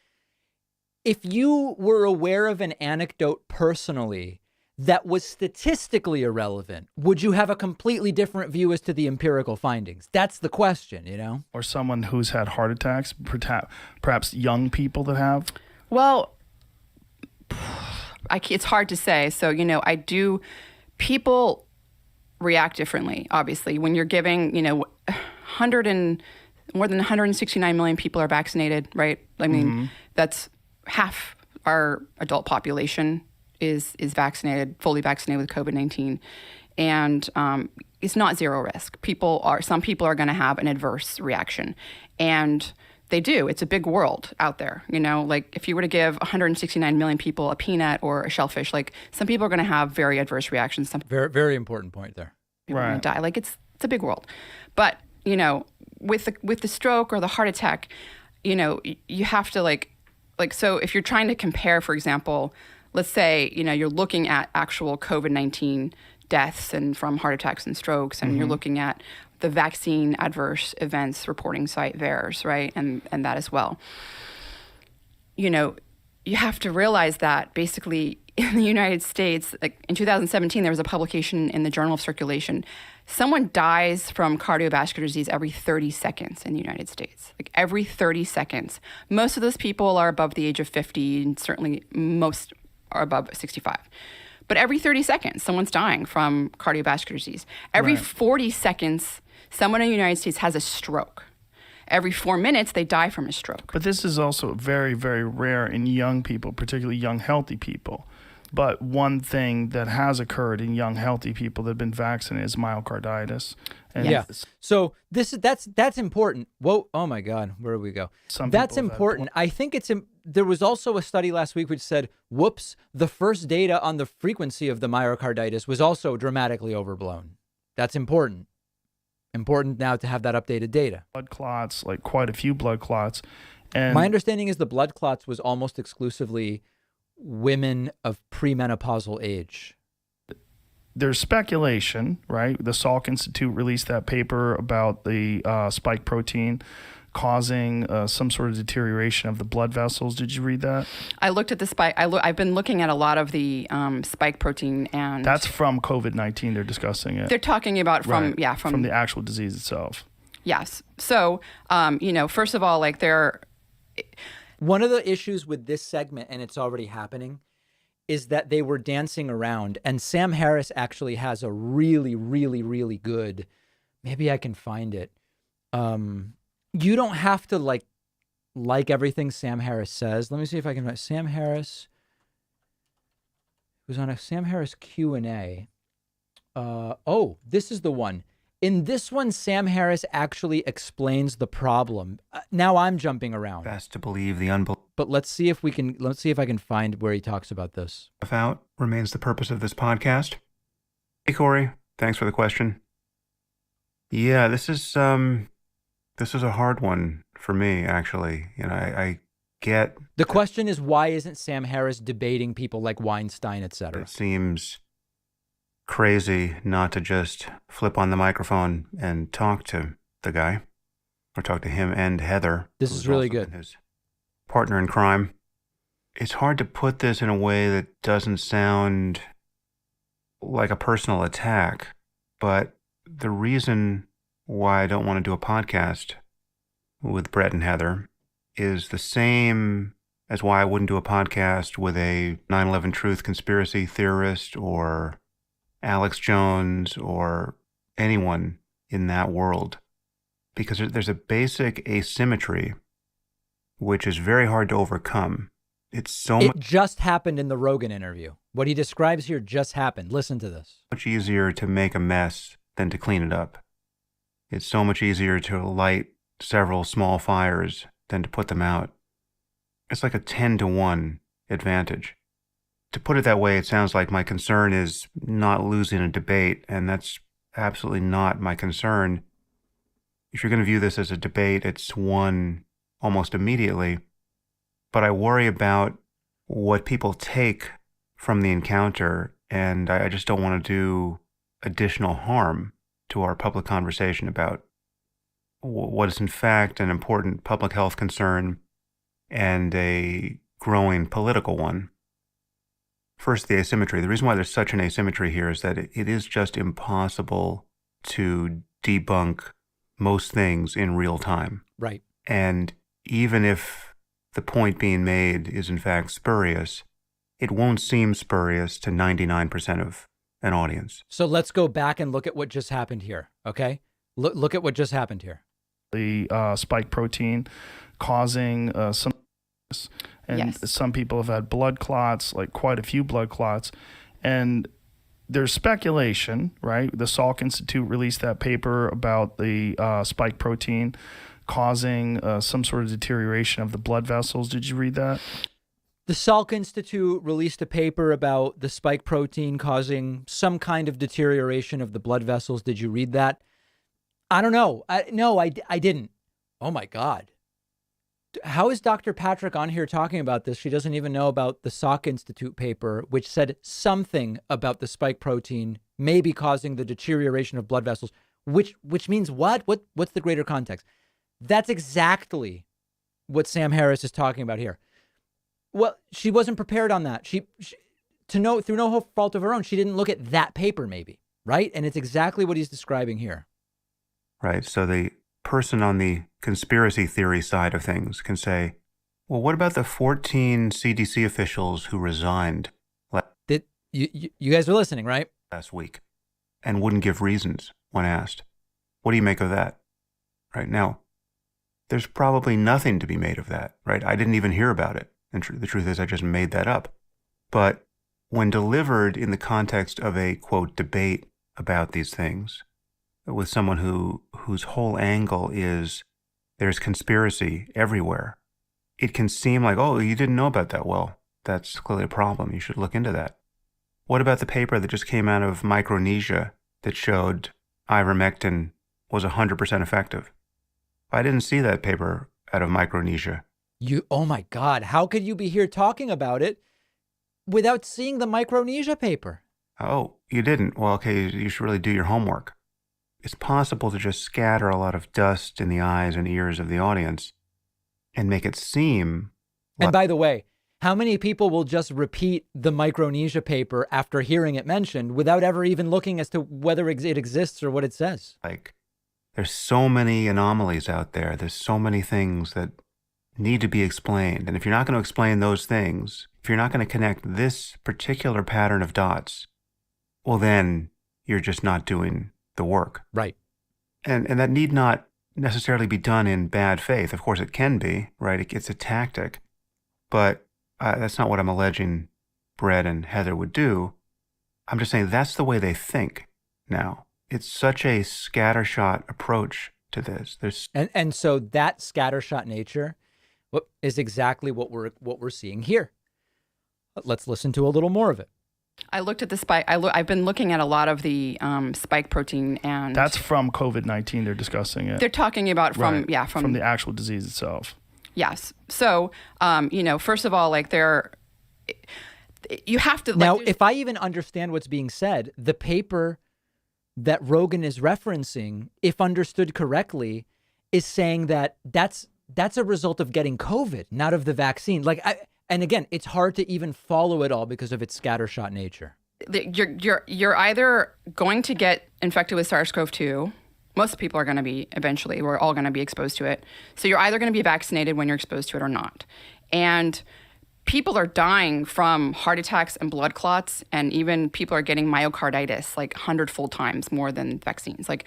if you were aware of an anecdote personally that was statistically irrelevant, would you have a completely different view as to the empirical findings? That's the question, Or someone who's had heart attacks, perhaps young people that have? Well, it's hard to say. So, people react differently, obviously. When you're giving, more than 169 million people are vaccinated, right? That's half our adult population is vaccinated, fully vaccinated with COVID-19. And it's not zero risk. Some people are going to have an adverse reaction. And They do. It's a big world out there. You know, like if you were to give 169 million people a peanut or a shellfish, like some people are going to have very adverse reactions. Some Very, very important point there. people are going to die. Like it's a big world. But, you know, with the stroke or the heart attack, you know, you have to like so if you're trying to compare, for example, let's say, you know, you're looking at actual COVID-19 deaths and from heart attacks and strokes, and you're looking at the vaccine adverse events reporting site VAERS, right? And that as well. You know, you have to realize that basically in the United States, like in 2017, there was a publication in the Journal of Circulation. Someone dies from cardiovascular disease every 30 seconds in the United States. Like every 30 seconds. Most of those people are above the age of 50, and certainly most are above 65. But every 30 seconds, someone's dying from cardiovascular disease. Every 40 seconds, someone in the United States has a stroke. Every 4 minutes, they die from a stroke. But this is also very, very rare in young people, particularly young, healthy people. But one thing that has occurred in young, healthy people that have been vaccinated is myocarditis. And yeah. So that's important. Whoa. Oh my God. Where do we go? That's important. I think there was also a study last week which said, whoops, the first data on the frequency of the myocarditis was also dramatically overblown. That's important. Important now to have that updated data. Blood clots, like quite a few blood clots. And my understanding is the blood clots was almost exclusively women of premenopausal age. There's speculation, right? The Salk Institute released that paper about the spike protein causing some sort of deterioration of the blood vessels. Did you read that? I looked at the spike. I've been looking at a lot of the spike protein, and that's from COVID-19. They're discussing it. They're talking about from the actual disease itself. Yes. So, you know, first of all, like one of the issues with this segment, and it's already happening, is that they were dancing around. And Sam Harris actually has a really, really, really good. Maybe I can find it. You don't have to like everything Sam Harris says. Let me see if I can find Sam Harris. It was on a Sam Harris Q&A. Oh, this is the one. In this one, Sam Harris actually explains the problem. Now I'm jumping around. Best to believe the unbelievable. But let's see if I can find where he talks about this. Out remains the purpose of this podcast. Hey, Corey. Thanks for the question. Yeah, this is a hard one for me, actually. You know, I get... The question is, why isn't Sam Harris debating people like Weinstein, et cetera? It seems crazy not to just flip on the microphone and talk to the guy, or talk to him and Heather. This is really good. His partner in crime. It's hard to put this in a way that doesn't sound like a personal attack, but the reason why I don't want to do a podcast with Brett and Heather is the same as why I wouldn't do a podcast with a 9/11 truth conspiracy theorist or Alex Jones or anyone in that world. Because there's a basic asymmetry which is very hard to overcome. It just happened in the Rogan interview. What he describes here just happened. Listen to this. Much easier to make a mess than to clean it up. It's so much easier to light several small fires than to put them out. It's like a 10-to-1 advantage. To put it that way, it sounds like my concern is not losing a debate, and that's absolutely not my concern. If you're going to view this as a debate, it's won almost immediately. But I worry about what people take from the encounter, and I just don't want to do additional harm to our public conversation about what is in fact an important public health concern and a growing political one. First, the asymmetry. The reason why there's such an asymmetry here is that it is just impossible to debunk most things in real time. Right. And even if the point being made is in fact spurious, it won't seem spurious to 99% of an audience. So let's go back and look at what just happened here, okay? Look at what just happened here. The spike protein causing some... And some people have had blood clots, like quite a few blood clots. And there's speculation, right? The Salk Institute released that paper about the spike protein causing some sort of deterioration of the blood vessels. Did you read that? The Salk Institute released a paper about the spike protein causing some kind of deterioration of the blood vessels. Did you read that? I don't know. No, I didn't. Oh, my God. How is Dr. Patrick on here talking about this? She doesn't even know about the Salk Institute paper, which said something about the spike protein maybe causing the deterioration of blood vessels, which means what? What's the greater context? That's exactly what Sam Harris is talking about here. Well, she wasn't prepared on that. She to know through no fault of her own, she didn't look at that paper maybe, right? And it's exactly what he's describing here. Right. So the person on the conspiracy theory side of things can say, well, what about the 14 CDC officials who resigned you guys are listening, right? Last week and wouldn't give reasons when asked. What do you make of that? Right now, there's probably nothing to be made of that, right? I didn't even hear about it. And the truth is I just made that up. But when delivered in the context of a, quote, debate about these things with someone whose whole angle is there's conspiracy everywhere, it can seem like, oh, you didn't know about that. Well, that's clearly a problem. You should look into that. What about the paper that just came out of Micronesia that showed ivermectin was 100% effective? I didn't see that paper out of Micronesia. Oh my God, how could you be here talking about it without seeing the Micronesia paper? Oh, you didn't? Well, okay, you should really do your homework. It's possible to just scatter a lot of dust in the eyes and ears of the audience and make it seem like... And by the way, how many people will just repeat the Micronesia paper after hearing it mentioned without ever even looking as to whether it exists or what it says? Like, there's so many anomalies out there. There's so many things that need to be explained. And if you're not going to explain those things, if you're not going to connect this particular pattern of dots, well, then you're just not doing the work. Right. And that need not necessarily be done in bad faith. Of course, it can be, right? It's a tactic. But that's not what I'm alleging Brett and Heather would do. I'm just saying that's the way they think now. It's such a scattershot approach to this. And so that scattershot nature is exactly what we're seeing here. Let's listen to a little more of it. I looked at the spike. I've been looking at a lot of the spike protein, and that's from COVID-19. They're discussing it. They're talking about from the actual disease itself. Yes. So, first of all, like you have to now. If I even understand what's being said, the paper that Rogan is referencing, if understood correctly, is saying that that's a result of getting COVID, not of the vaccine. And again, it's hard to even follow it all because of its scattershot nature. You're either going to get infected with SARS-CoV-2. Most people are going to be eventually. We're all going to be exposed to it. So you're either going to be vaccinated when you're exposed to it or not. And people are dying from heart attacks and blood clots, and even people are getting myocarditis like 100-fold times more than vaccines. Like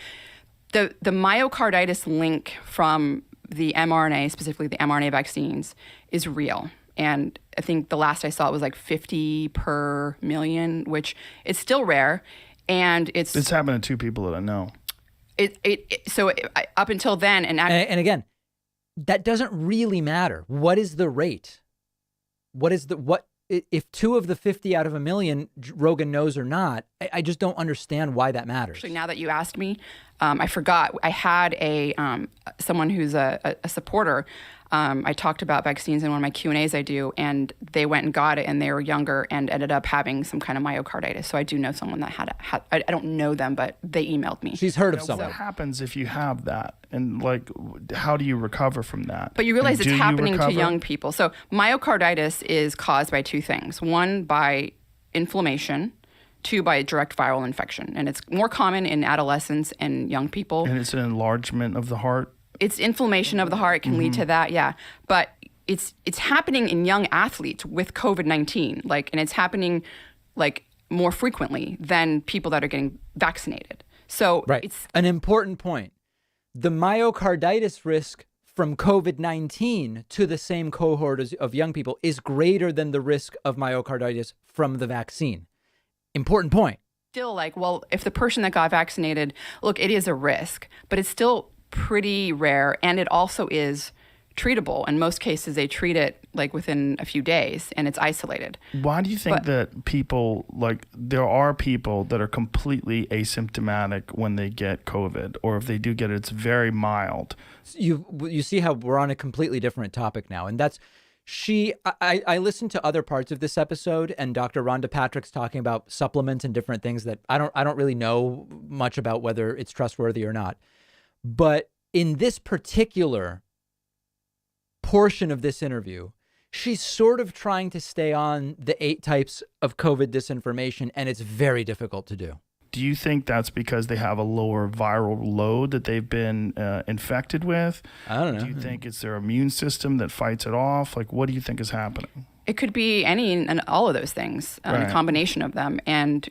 the myocarditis link from the mRNA, specifically the mRNA vaccines, is real. And I think the last I saw it was like 50 per million, which is still rare. And it's happened to two people that I know. Up until then, and again, that doesn't really matter. What is the rate? If 2 of the 50 out of a million Rogan knows or not? I just don't understand why that matters. Actually, now that you asked me, I forgot. I had someone who's a supporter. I talked about vaccines in one of my Q&As I do, and they went and got it, and they were younger and ended up having some kind of myocarditis. So I do know someone that had I don't know them, but they emailed me. She's heard of someone. What happens if you have that? And how do you recover from that? But you realize it's happening to young people. So myocarditis is caused by 2 things. 1, by inflammation. 2, by direct viral infection. And it's more common in adolescents and young people. And it's an enlargement of the heart? It's inflammation of the heart. It can lead to that, yeah. But it's happening in young athletes with COVID-19, and it's happening more frequently than people that are getting vaccinated. So it's an important point. The myocarditis risk from COVID-19 to the same cohort of young people is greater than the risk of myocarditis from the vaccine. Important point. Still if the person that got vaccinated, look, it is a risk, but it's still pretty rare, and it also is treatable. In most cases, they treat it like within a few days, and it's isolated. Why do you think that people, like, there are people that are completely asymptomatic when they get COVID, or if they do get it, it's very mild? You see how we're on a completely different topic now, and that's I listened to other parts of this episode, and Dr. Rhonda Patrick's talking about supplements and different things that I don't really know much about whether it's trustworthy or not. But in this particular portion of this interview, she's sort of trying to stay on the 8 types of COVID disinformation, and it's very difficult to do. Do you think that's because they have a lower viral load that they've been infected with? I don't know. Do you think it's their immune system that fights it off? Like, what do you think is happening? It could be any and all of those things, a combination of them. And,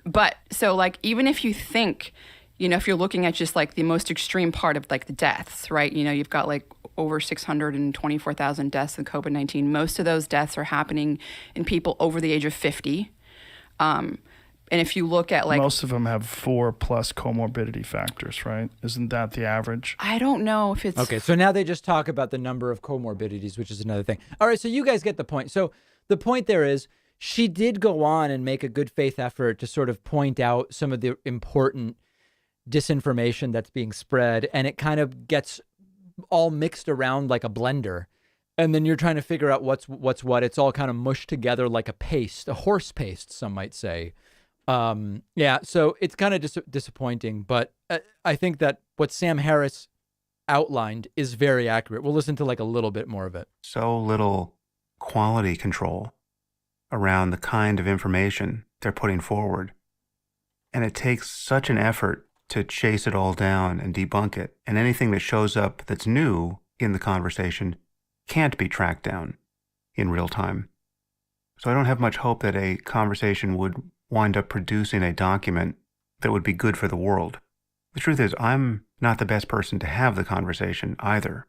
but so like, even if you think, if you're looking at just like the most extreme part of like the deaths, right? You've got like over 624,000 deaths in COVID-19. Most of those deaths are happening in people over the age of 50. And if you look at like... Most of them have 4+ comorbidity factors, right? Isn't that the average? I don't know if it's... Okay, so now they just talk about the number of comorbidities, which is another thing. All right, so you guys get the point. So the point there is she did go on and make a good faith effort to sort of point out some of the important disinformation that's being spread, and it kind of gets all mixed around like a blender. And then you're trying to figure out what's what. It's all kind of mushed together like a paste, a horse paste, some might say. Yeah, so it's kind of disappointing, but I think that what Sam Harris outlined is very accurate. We'll listen to like a little bit more of it. So little quality control around the kind of information they're putting forward. And it takes such an effort to chase it all down and debunk it. And anything that shows up that's new in the conversation can't be tracked down in real time. So I don't have much hope that a conversation would wind up producing a document that would be good for the world. The truth is, I'm not the best person to have the conversation either.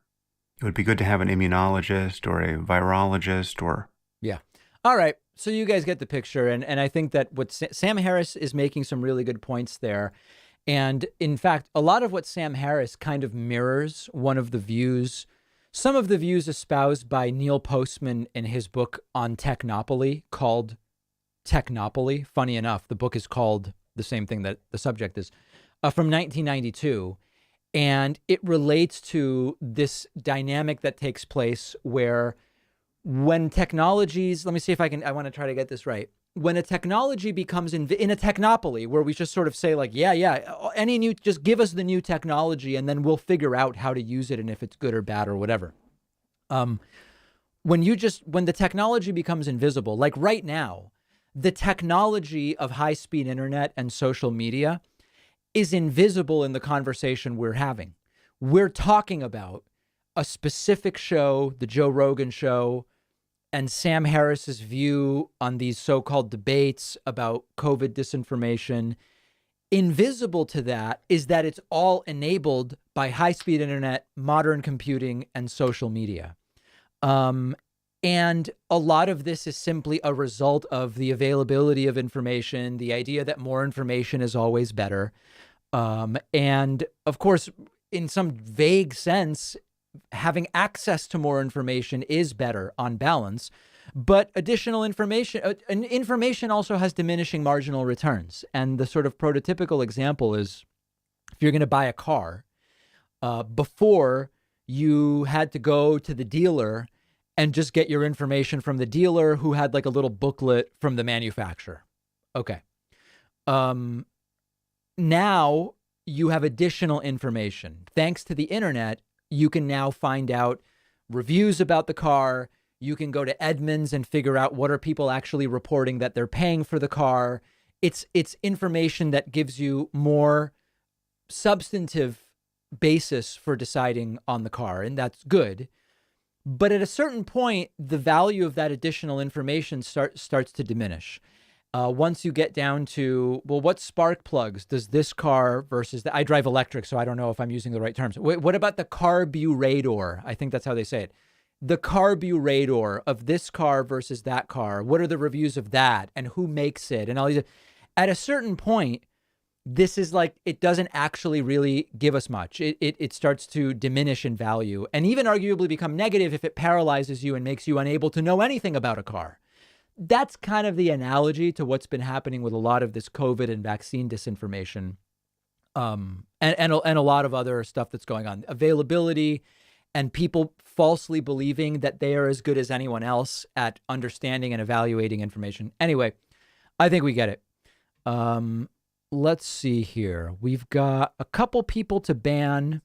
It would be good to have an immunologist or a virologist or... Yeah. All right. So you guys get the picture. And I think that what Sam Harris is making some really good points there. And in fact, a lot of what Sam Harris kind of mirrors one of the views, some of the views espoused by Neil Postman in his book on technopoly called Technopoly. Funny enough, the book is called the same thing that the subject is, from 1992. And it relates to this dynamic that takes place where when technologies, let me see if I want to try to get this right. When a technology becomes in a technopoly where we just sort of say like, just give us the new technology and then we'll figure out how to use it and if it's good or bad or whatever. When the technology becomes invisible, like right now, the technology of high-speed internet and social media is invisible in the conversation we're having. We're talking about a specific show, the Joe Rogan show, and Sam Harris's view on these so-called debates about COVID disinformation. Invisible to that is that it's all enabled by high-speed internet, modern computing, and social media. And a lot of this is simply a result of the availability of information, the idea that more information is always better. And of course, in some vague sense, having access to more information is better on balance. But additional information also has diminishing marginal returns. And the sort of prototypical example is if you're going to buy a car, before you had to go to the dealer and just get your information from the dealer who had like a little booklet from the manufacturer. Okay. Now you have additional information. Thanks to the internet, you can now find out reviews about the car. You can go to Edmunds and figure out what are people actually reporting that they're paying for the car. It's information that gives you more substantive basis for deciding on the car, and that's good. But at a certain point, the value of that additional information starts to diminish. Once you get down to, well, what spark plugs does this car versus I drive electric, so I don't know if I'm using the right terms. What about the carburetor? I think that's how they say it. The carburetor of this car versus that car. What are the reviews of that and who makes it and all these? At a certain point, this is like, it doesn't actually really give us much. It starts to diminish in value and even arguably become negative if it paralyzes you and makes you unable to know anything about a car. That's kind of the analogy to what's been happening with a lot of this COVID and vaccine disinformation, and a lot of other stuff that's going on. Availability and people falsely believing that they are as good as anyone else at understanding and evaluating information. Anyway, I think we get it. Let's see here. We've got a couple people to ban,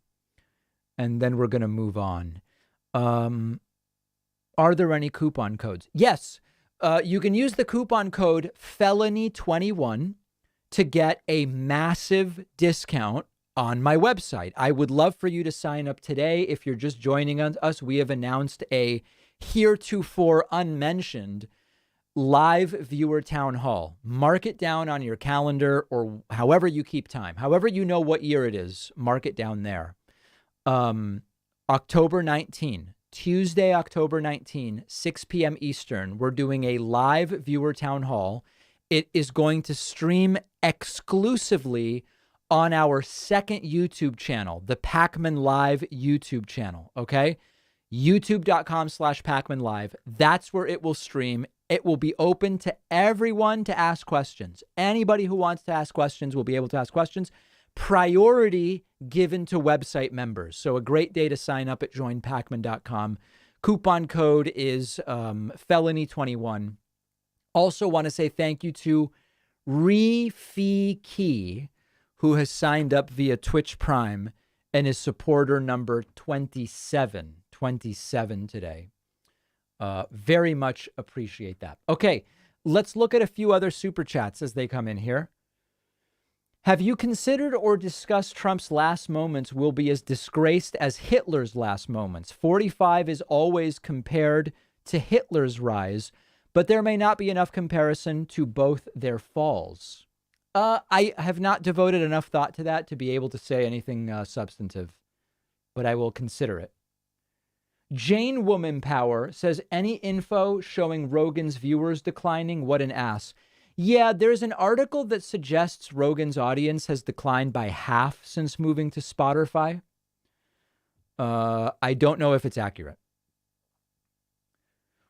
and then we're going to move on. Are there any coupon codes? Yes. You can use the coupon code felony21 to get a massive discount on my website. I would love for you to sign up today. If you're just joining us, we have announced a heretofore unmentioned live viewer town hall. Mark it down on your calendar or however you keep time. However you know what year it is, mark it down there. October 19, Tuesday, October 19, 6 p.m. Eastern, we're doing a live viewer town hall. It is going to stream exclusively on our second YouTube channel, the Pacman Live YouTube channel, okay? YouTube.com/Pacman Live. That's where it will stream. It will be open to everyone to ask questions. Anybody who wants to ask questions will be able to ask questions. Priority given to website members. So a great day to sign up at joinpacman.com. Coupon code is felony21. Also want to say thank you to Refiki, who has signed up via Twitch Prime and is supporter number 27 today. Very much appreciate that. Okay, let's look at a few other super chats as they come in here. Have you considered or discussed Trump's last moments will be as disgraced as Hitler's last moments? 45 is always compared to Hitler's rise, but there may not be enough comparison to both their falls. I have not devoted enough thought to that to be able to say anything substantive, but I will consider it. Jane Woman Power says, any info showing Rogan's viewers declining? What an ass. Yeah, there's an article that suggests Rogan's audience has declined by half since moving to Spotify. I don't know if it's accurate.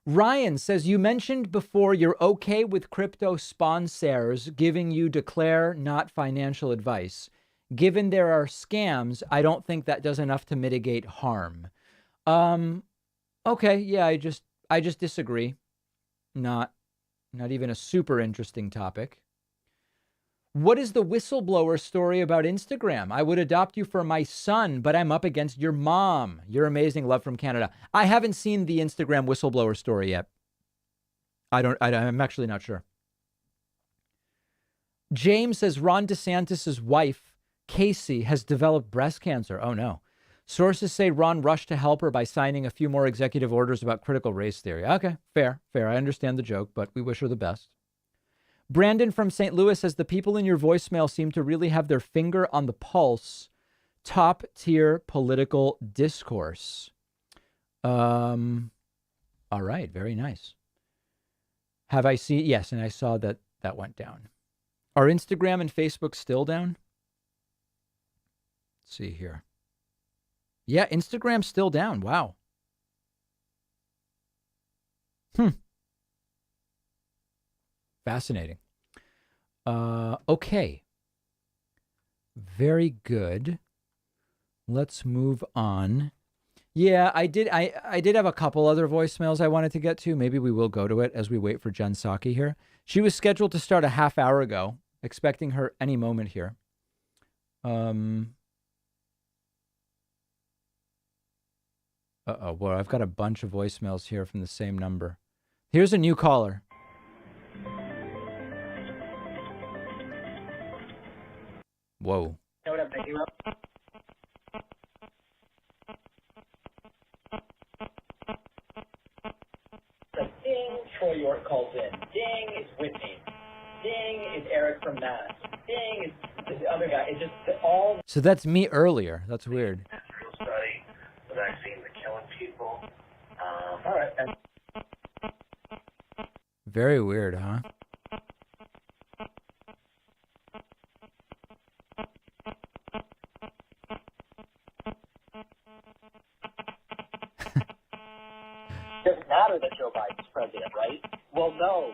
Ryan says, you mentioned before you're okay with crypto sponsors giving you declare not financial advice. Given there are scams, I don't think that does enough to mitigate harm. Okay, yeah, I just disagree. Not even a super interesting topic. What is the whistleblower story about Instagram? I would adopt you for my son, but I'm up against your mom. You're amazing. Love from Canada. I haven't seen the Instagram whistleblower story yet. I'm actually not sure. James says Ron DeSantis' wife, Casey, has developed breast cancer. Oh, no. Sources say Ron rushed to help her by signing a few more executive orders about critical race theory. Okay, fair. I understand the joke, but we wish her the best. Brandon from St. Louis says the people in your voicemail seem to really have their finger on the pulse. Top tier political discourse. All right, very nice. Have I seen? Yes, and I saw that went down. Are Instagram and Facebook still down? Let's see here. Yeah, Instagram's still down. Wow. Fascinating. Okay. Very good. Let's move on. Yeah, I did have a couple other voicemails I wanted to get to. Maybe we will go to it as we wait for Jen Psaki here. She was scheduled to start a half hour ago, expecting her any moment here. Uh-oh, well, I've got a bunch of voicemails here from the same number. Here's a new caller. Whoa. What up, Becky? Ding, Troy York calls in. Ding, it's Whitney. Ding, it's Eric from Mass. Ding, it's the other guy. It's just all... So that's me earlier. That's weird. Real study. The vaccines are killing people. All right. Very weird, huh? doesn't matter that Joe Biden's president, right? Well, no,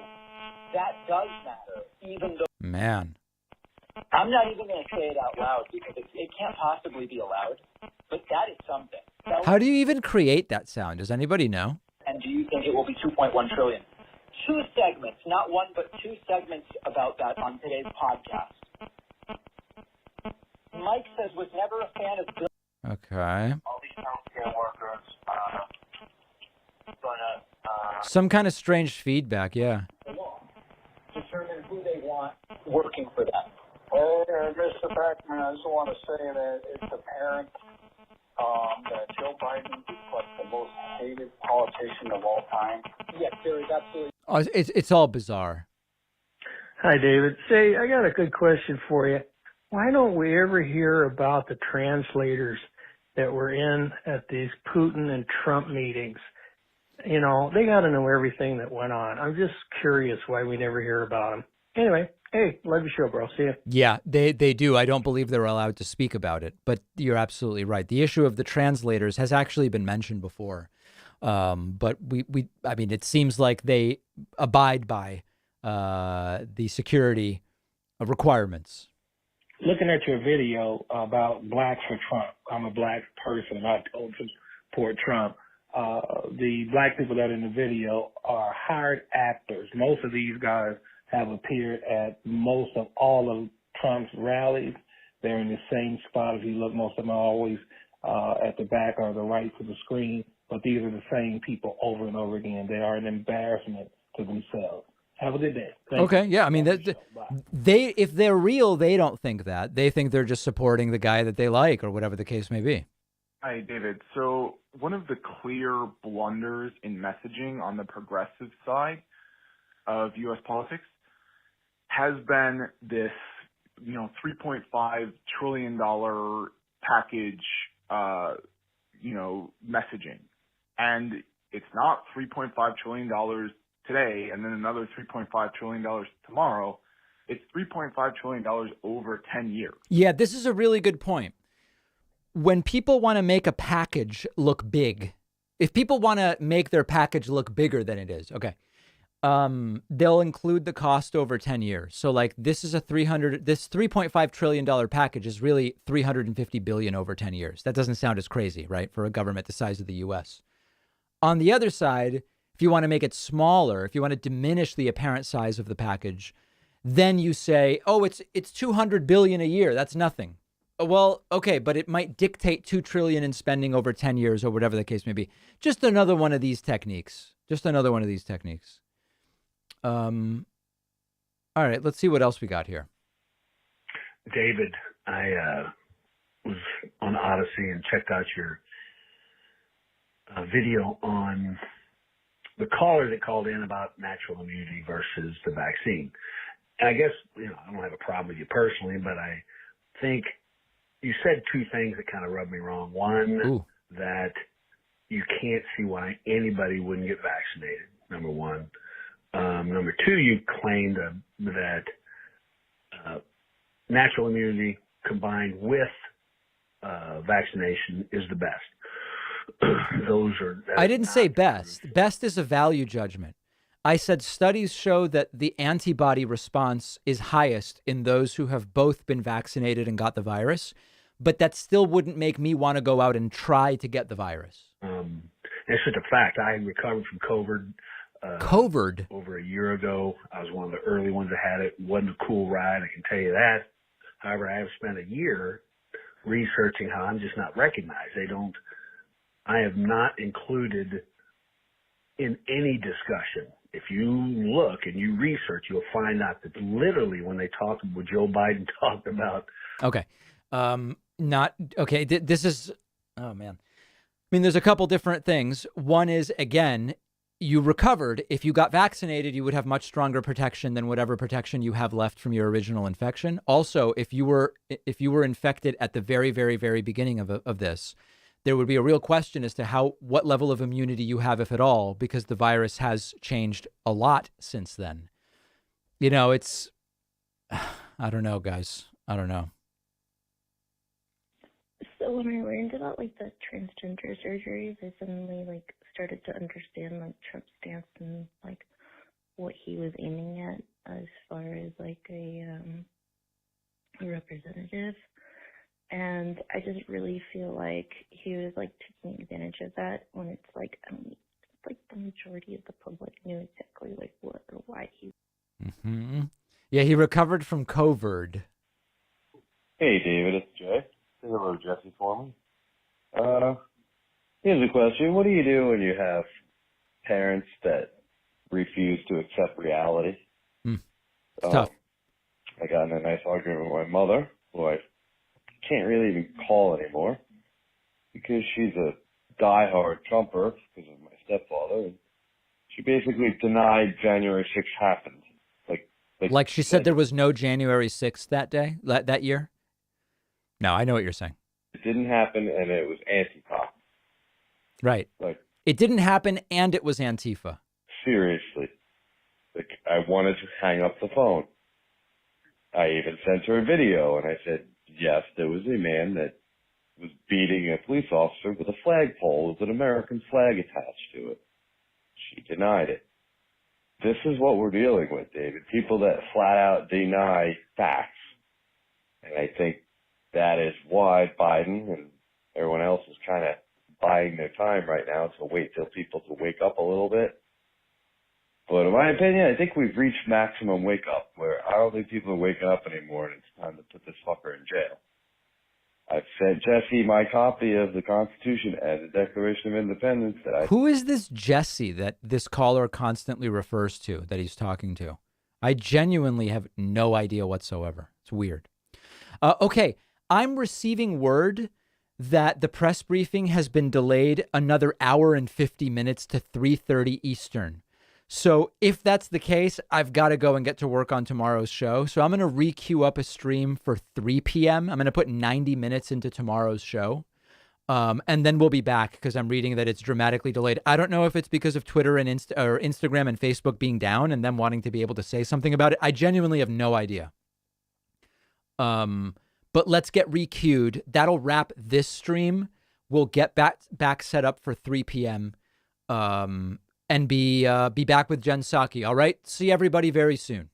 that does matter, even though. Man. I'm not even going to say it out loud because it can't possibly be allowed, but that is something. How do you even create that sound? Does anybody know? And do you think it will be 2.1 trillion? 2 segments, not one, but 2 segments about that on today's podcast. Mike says was never a fan of Bill. Okay. All these healthcare workers gonna Some kind of strange feedback, yeah. determine who they want working for them. Mr. Beckman, I just want to say that it's apparent that Joe Biden is like the most hated politician of all time. Yes, there is absolutely. Oh, it's all bizarre. Hi, David. Say, I got a good question for you. Why don't we ever hear about the translators that were in at these Putin and Trump meetings? You know, they got to know everything that went on. I'm just curious why we never hear about them. Anyway, hey, love your show, bro. See ya. Yeah, they do. I don't believe they're allowed to speak about it, but you're absolutely right. The issue of the translators has actually been mentioned before. But I mean, it seems like they abide by the security requirements. Looking at your video about Blacks for Trump, I'm a black person. I don't support Trump. The black people that are in the video are hired actors. Most of these guys have appeared at most of all of Trump's rallies. They're in the same spot. If you look, most of them are always at the back or the right to the screen. But these are the same people over and over again. They are an embarrassment to themselves. Have a good day. Okay, yeah. I mean, they if they're real, they don't think that. They think they're just supporting the guy that they like or whatever the case may be. Hi, David. So one of the clear blunders in messaging on the progressive side of U.S. politics has been this, $3.5 trillion package, messaging. And it's not $3.5 trillion today and then another $3.5 trillion tomorrow. It's $3.5 trillion over 10 years. Yeah, this is a really good point. When people want to make a package look big, if people want to make their package look bigger than it is, okay, they'll include the cost over 10 years. So like this $3.5 trillion package is really $350 billion over 10 years. That doesn't sound as crazy, right? For a government the size of the US. On the other side, if you want to make it smaller, if you want to diminish the apparent size of the package, then you say, oh, it's $200 billion a year. That's nothing. Well, okay, but it might dictate $2 trillion in spending over 10 years or whatever the case may be. Just another one of these techniques. All right, let's see what else we got here. David, I was on Odyssey and checked out your video on the caller that called in about natural immunity versus the vaccine. And I guess, I don't have a problem with you personally, but I think you said 2 things that kind of rubbed me wrong. One, that you can't see why anybody wouldn't get vaccinated, number one. Number 2, you claimed that natural immunity combined with vaccination is the best. I didn't say best. Best is a value judgment. I said studies show that the antibody response is highest in those who have both been vaccinated and got the virus, but that still wouldn't make me want to go out and try to get the virus. It's just a fact. I recovered from COVID. COVID? Over a year ago. I was one of the early ones that had it. It wasn't a cool ride, I can tell you that. However, I have spent a year researching how I'm just not recognized. I have not included in any discussion. If you look and you research, you'll find out that literally when they talked, what Joe Biden talked about. Okay. This is, oh man. I mean, there's a couple different things. One is, again, you recovered. If you got vaccinated, you would have much stronger protection than whatever protection you have left from your original infection. Also, if you were infected at the very, very, very beginning of this, there would be a real question as to what level of immunity you have, if at all, because the virus has changed a lot since then. It's, I don't know, guys. I don't know. So when I learned about the transgender surgeries, I suddenly started to understand like Trump's stance and like what he was aiming at as far as like a representative. And I just really feel like he was like taking advantage of that when it's like the majority of the public knew exactly like what or why he. Mm-hmm. Yeah, he recovered from COVID. Hey, David, it's Jay. Say hello, Jesse, for me. Here's a question. What do you do when you have parents that refuse to accept reality? It's tough. I got in a nice argument with my mother, who I can't really even call anymore, because she's a diehard Trumper because of my stepfather. And she basically denied January 6th happened. Like she said there was no January 6th that day, that year? No, I know what you're saying. It didn't happen, and it was Antifa. Right. Like, it didn't happen, and it was Antifa. Seriously. Like, I wanted to hang up the phone. I even sent her a video, and I said, yes, there was a man that was beating a police officer with a flagpole with an American flag attached to it. She denied it. This is what we're dealing with, David. People that flat out deny facts. And I think that is why Biden and everyone else is kind of buying their time right now to wait till people to wake up a little bit. But in my opinion, I think we've reached maximum wake up, where I don't think people are waking up anymore, and it's time to put this fucker in jail. I've sent Jesse my copy of the Constitution and the Declaration of Independence that I... Who is this Jesse that this caller constantly refers to, that he's talking to? I genuinely have no idea whatsoever. It's weird. Okay, I'm receiving word that the press briefing has been delayed another hour and 50 minutes to 3:30 Eastern. So if that's the case, I've got to go and get to work on tomorrow's show. So I'm going to re-queue up a stream for 3 p.m. I'm going to put 90 minutes into tomorrow's show. And then we'll be back because I'm reading that it's dramatically delayed. I don't know if it's because of Twitter and Instagram and Facebook being down and them wanting to be able to say something about it. I genuinely have no idea. But let's get re-queued. That'll wrap this stream. We'll get back set up for 3 p.m. And be back with Jen Psaki. All right. See everybody very soon.